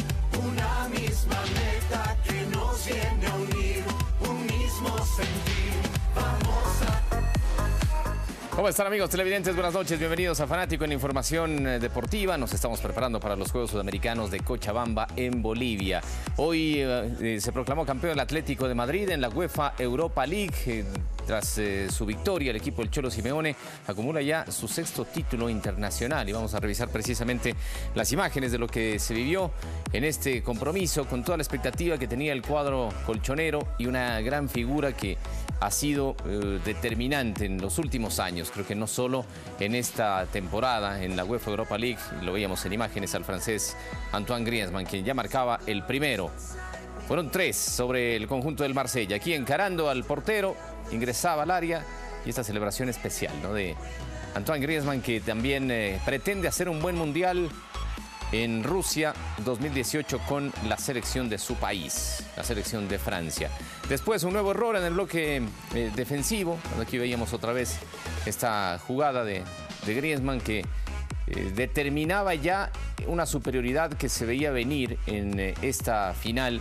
una misma meta que nos viene a unir. Un mismo sentir, vamos a... ¿Cómo están, amigos televidentes? Buenas noches, bienvenidos a Fanático en Información Deportiva. Nos estamos preparando para los Juegos Sudamericanos de Cochabamba en Bolivia. Hoy se proclamó campeón el Atlético de Madrid en la UEFA Europa League. Tras su victoria, el equipo del Cholo Simeone acumula ya su 6º título internacional y vamos a revisar precisamente las imágenes de lo que se vivió en este compromiso con toda la expectativa que tenía el cuadro colchonero y una gran figura que ha sido determinante en los últimos años. Creo que no solo en esta temporada en la UEFA Europa League, lo veíamos en imágenes al francés Antoine Griezmann, quien ya marcaba el primero. Fueron 3 sobre el conjunto del Marsella. Aquí encarando al portero, ingresaba al área y esta celebración especial, ¿no?, de Antoine Griezmann, que también pretende hacer un buen mundial en Rusia 2018 con la selección de su país, la selección de Francia. Después un nuevo error en el bloque defensivo. Aquí veíamos otra vez esta jugada de Griezmann que determinaba ya una superioridad que se veía venir en esta final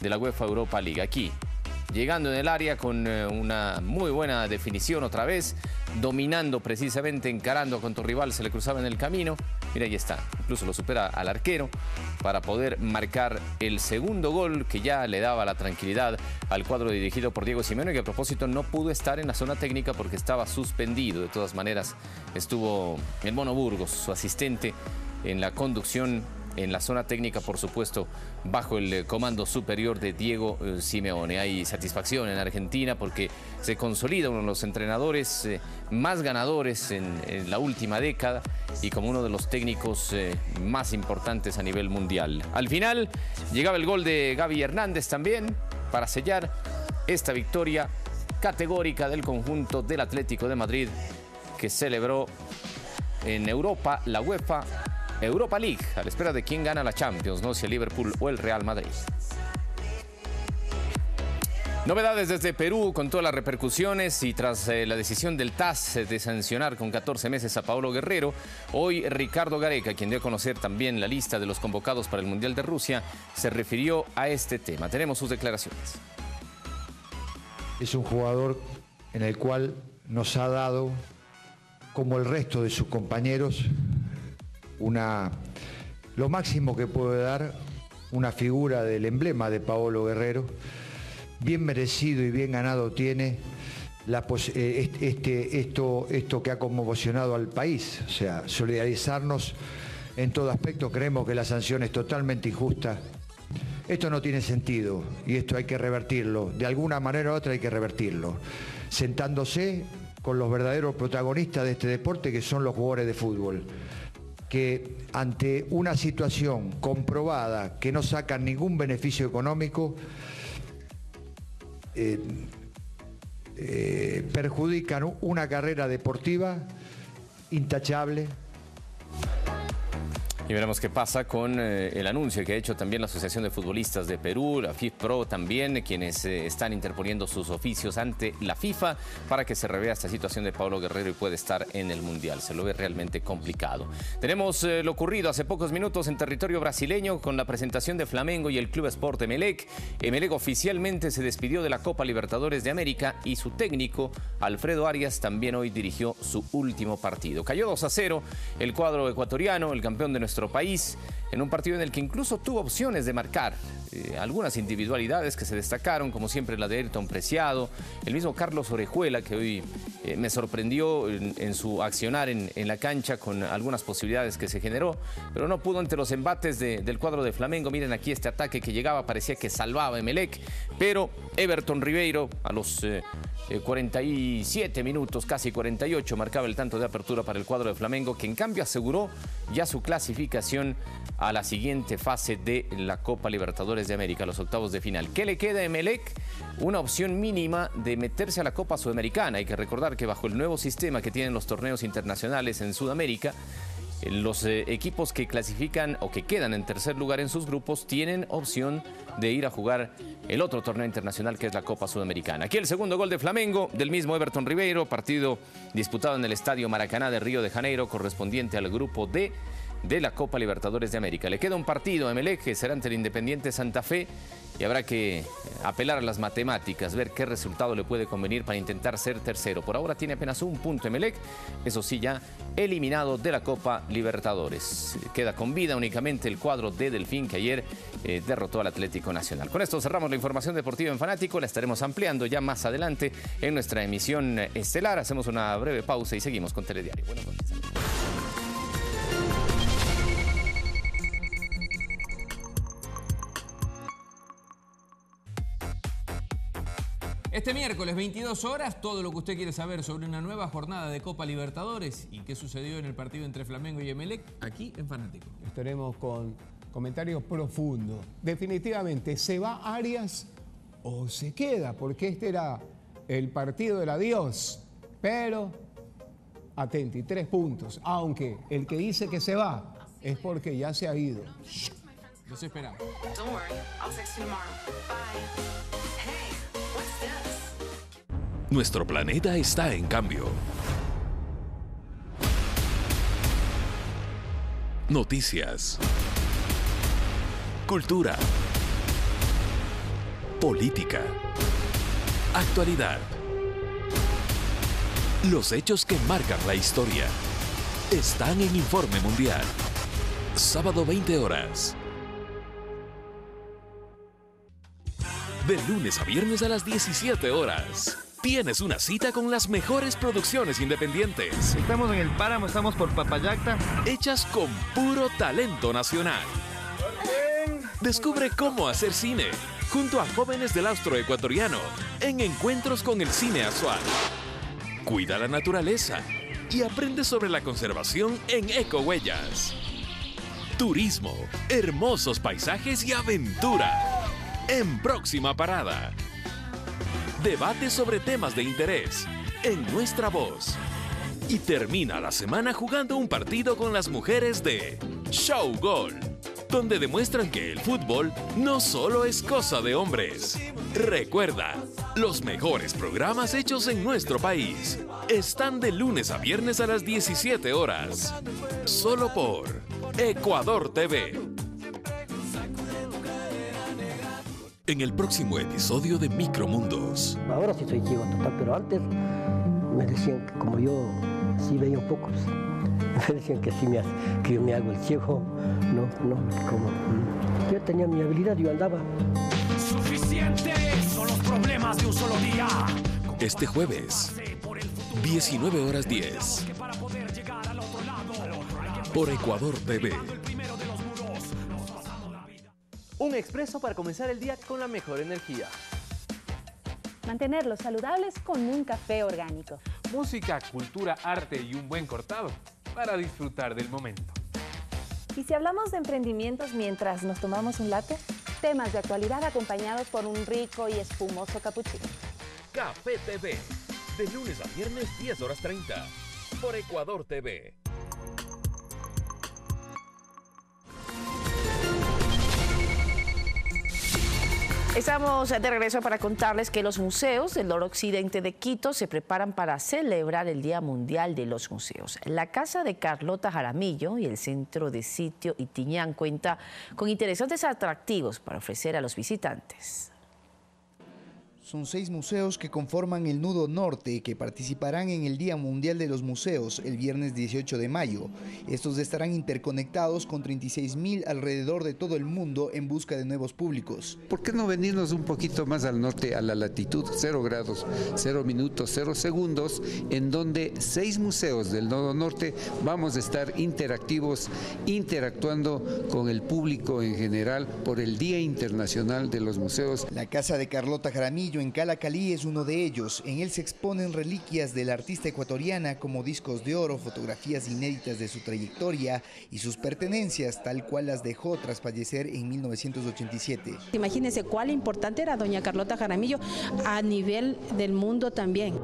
de la UEFA Europa League. Aquí, llegando en el área con una muy buena definición otra vez, dominando precisamente, encarando con tu rival, se le cruzaba en el camino. Mira, ahí está, incluso lo supera al arquero para poder marcar el segundo gol que ya le daba la tranquilidad al cuadro dirigido por Diego Simeone, que a propósito no pudo estar en la zona técnica porque estaba suspendido. De todas maneras, estuvo el Mono Burgos, su asistente, en la conducción en la zona técnica, por supuesto, bajo el comando superior de Diego Simeone. Hay satisfacción en Argentina porque se consolida uno de los entrenadores más ganadores en la última década y como uno de los técnicos más importantes a nivel mundial. Al final llegaba el gol de Gaby Hernández también para sellar esta victoria categórica del conjunto del Atlético de Madrid, que celebró en Europa la UEFA Europa League, a la espera de quién gana la Champions, ¿no?, si el Liverpool o el Real Madrid. Novedades desde Perú con todas las repercusiones y tras la decisión del TAS de sancionar con 14 meses a Paolo Guerrero, hoy Ricardo Gareca, quien dio a conocer también la lista de los convocados para el Mundial de Rusia, se refirió a este tema. Tenemos sus declaraciones. Es un jugador en el cual nos ha dado, como el resto de sus compañeros, lo máximo que puede dar una figura del emblema de Paolo Guerrero. Bien merecido y bien ganado tiene esto que ha conmocionado al país. O sea, solidarizarnos en todo aspecto. Creemos que la sanción es totalmente injusta. Esto no tiene sentido y esto hay que revertirlo. De alguna manera u otra hay que revertirlo. Sentándose con los verdaderos protagonistas de este deporte, que son los jugadores de fútbol, que ante una situación comprobada que no sacan ningún beneficio económico, perjudican una carrera deportiva intachable. Y veremos qué pasa con el anuncio que ha hecho también la Asociación de Futbolistas de Perú, la FIFPro también, quienes están interponiendo sus oficios ante la FIFA para que se revea esta situación de Paulo Guerrero y puede estar en el Mundial. Se lo ve realmente complicado. Tenemos lo ocurrido hace pocos minutos en territorio brasileño con la presentación de Flamengo y el Club Sport Emelec. Emelec oficialmente se despidió de la Copa Libertadores de América y su técnico, Alfredo Arias, también hoy dirigió su último partido. Cayó 2-0 el cuadro ecuatoriano, el campeón de nuestro país, en un partido en el que incluso tuvo opciones de marcar algunas individualidades que se destacaron, como siempre la de Ayrton Preciado, el mismo Carlos Orejuela, que hoy me sorprendió en su accionar en la cancha con algunas posibilidades que se generó, pero no pudo entre los embates del cuadro de Flamengo. Miren aquí este ataque que llegaba, parecía que salvaba a Emelec, pero Everton Ribeiro a los 47 minutos, casi 48, marcaba el tanto de apertura para el cuadro de Flamengo, que en cambio aseguró ya su clasificación a la siguiente fase de la Copa Libertadores de América, los octavos de final. ¿Qué le queda a Emelec? Una opción mínima de meterse a la Copa Sudamericana. Hay que recordar que bajo el nuevo sistema que tienen los torneos internacionales en Sudamérica, los equipos que clasifican o que quedan en tercer lugar en sus grupos tienen opción de ir a jugar el otro torneo internacional, que es la Copa Sudamericana. Aquí el segundo gol de Flamengo, del mismo Everton Ribeiro, partido disputado en el Estadio Maracaná de Río de Janeiro, correspondiente al grupo D de la Copa Libertadores de América. Le queda un partido a Emelec, que será ante el Independiente Santa Fe, y habrá que apelar a las matemáticas, ver qué resultado le puede convenir para intentar ser tercero. Por ahora tiene apenas un punto Emelec, eso sí, ya eliminado de la Copa Libertadores. Queda con vida únicamente el cuadro de Delfín, que ayer derrotó al Atlético Nacional. Con esto cerramos la información deportiva en Fanático. La estaremos ampliando ya más adelante en nuestra emisión estelar. Hacemos una breve pausa y seguimos con Telediario. Buenas noches. Este miércoles, 22 horas, todo lo que usted quiere saber sobre una nueva jornada de Copa Libertadores y qué sucedió en el partido entre Flamengo y Emelec, aquí en Fanático. Estaremos con comentarios profundos. Definitivamente, ¿se va Arias o se queda? Porque este era el partido del adiós. Pero, atenti, 3 puntos. Aunque el que dice que se va es porque ya se ha ido. Los esperamos. Don't worry, I'll text you tomorrow. Bye. Hey, what's this? Nuestro planeta está en cambio. Noticias. Cultura. Política. Actualidad. Los hechos que marcan la historia están en Informe Mundial. Sábado 20 horas. De lunes a viernes a las 17 horas. Tienes una cita con las mejores producciones independientes. Estamos en el Páramo, estamos por Papayacta. Hechas con puro talento nacional. Descubre cómo hacer cine junto a jóvenes del austroecuatoriano en Encuentros con el Cine Azual. Cuida la naturaleza y aprende sobre la conservación en Ecohuellas. Turismo, hermosos paisajes y aventura. En Próxima Parada. Debate sobre temas de interés en Nuestra Voz. Y termina la semana jugando un partido con las mujeres de Show Gol, donde demuestran que el fútbol no solo es cosa de hombres. Recuerda, los mejores programas hechos en nuestro país están de lunes a viernes a las 17 horas. Solo por Ecuador TV. En el próximo episodio de Micromundos. Ahora sí soy ciego total, pero antes me decían que como yo sí veía un poco, me decían que que yo me hago el ciego. No, como yo tenía mi habilidad, yo andaba. Suficientes son los problemas de un solo día. Este jueves, 19 horas 10. Por Ecuador TV. Un expreso para comenzar el día con la mejor energía. Mantenerlos saludables con un café orgánico. Música, cultura, arte y un buen cortado para disfrutar del momento. Y si hablamos de emprendimientos mientras nos tomamos un latte, temas de actualidad acompañados por un rico y espumoso cappuccino. Café TV, de lunes a viernes 10 horas 30, por Ecuador TV. Estamos de regreso para contarles que los museos del noroccidente de Quito se preparan para celebrar el Día Mundial de los Museos. La casa de Carlota Jaramillo y el centro de sitio Itiñán cuenta con interesantes atractivos para ofrecer a los visitantes. Son 6 museos que conforman el Nudo Norte que participarán en el Día Mundial de los Museos el viernes 18 de mayo. Estos estarán interconectados con 36.000 alrededor de todo el mundo en busca de nuevos públicos. ¿Por qué no venirnos un poquito más al norte, a la latitud 0 grados, 0 minutos, 0 segundos, en donde 6 museos del Nudo Norte vamos a estar interactivos, interactuando con el público en general por el Día Internacional de los Museos. La casa de Carlota Jaramillo en Calacalí es uno de ellos. En él se exponen reliquias de la artista ecuatoriana como discos de oro, fotografías inéditas de su trayectoria y sus pertenencias, tal cual las dejó tras fallecer en 1987. Imagínense cuál importante era doña Carlota Jaramillo a nivel del mundo también.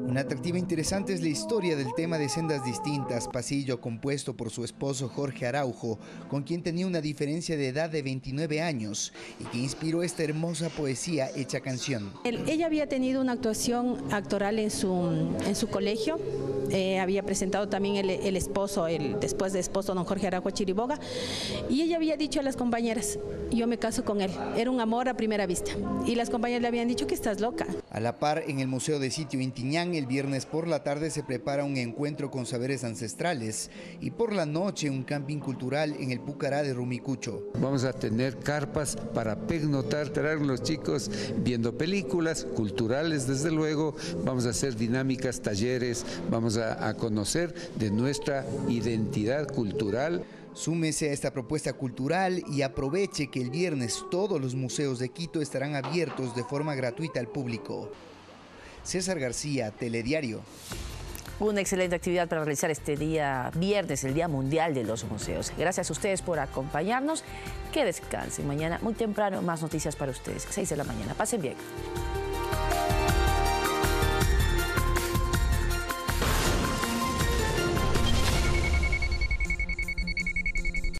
Una atractiva interesante es la historia del tema de Sendas Distintas, pasillo compuesto por su esposo Jorge Araujo, con quien tenía una diferencia de edad de 29 años y que inspiró esta hermosa poesía hecha canción. Ella había tenido una actuación actoral en su colegio, había presentado también el esposo, después de esposo, don Jorge Araujo Chiriboga, y ella había dicho a las compañeras, yo me caso con él, era un amor a primera vista, y las compañeras le habían dicho que estás loca. A la par, en el Museo de Sitio Itiñán, el viernes por la tarde se prepara un encuentro con saberes ancestrales y por la noche un camping cultural en el Pucará de Rumicucho. Vamos a tener carpas para pernoctar, traer a los chicos viendo películas culturales, desde luego. Vamos a hacer dinámicas, talleres, vamos a conocer de nuestra identidad cultural. Súmese a esta propuesta cultural y aproveche que el viernes todos los museos de Quito estarán abiertos de forma gratuita al público. César García, Telediario. Una excelente actividad para realizar este día viernes, el Día Mundial de los Museos. Gracias a ustedes por acompañarnos. Que descansen. Mañana muy temprano más noticias para ustedes. 6 de la mañana. Pasen bien.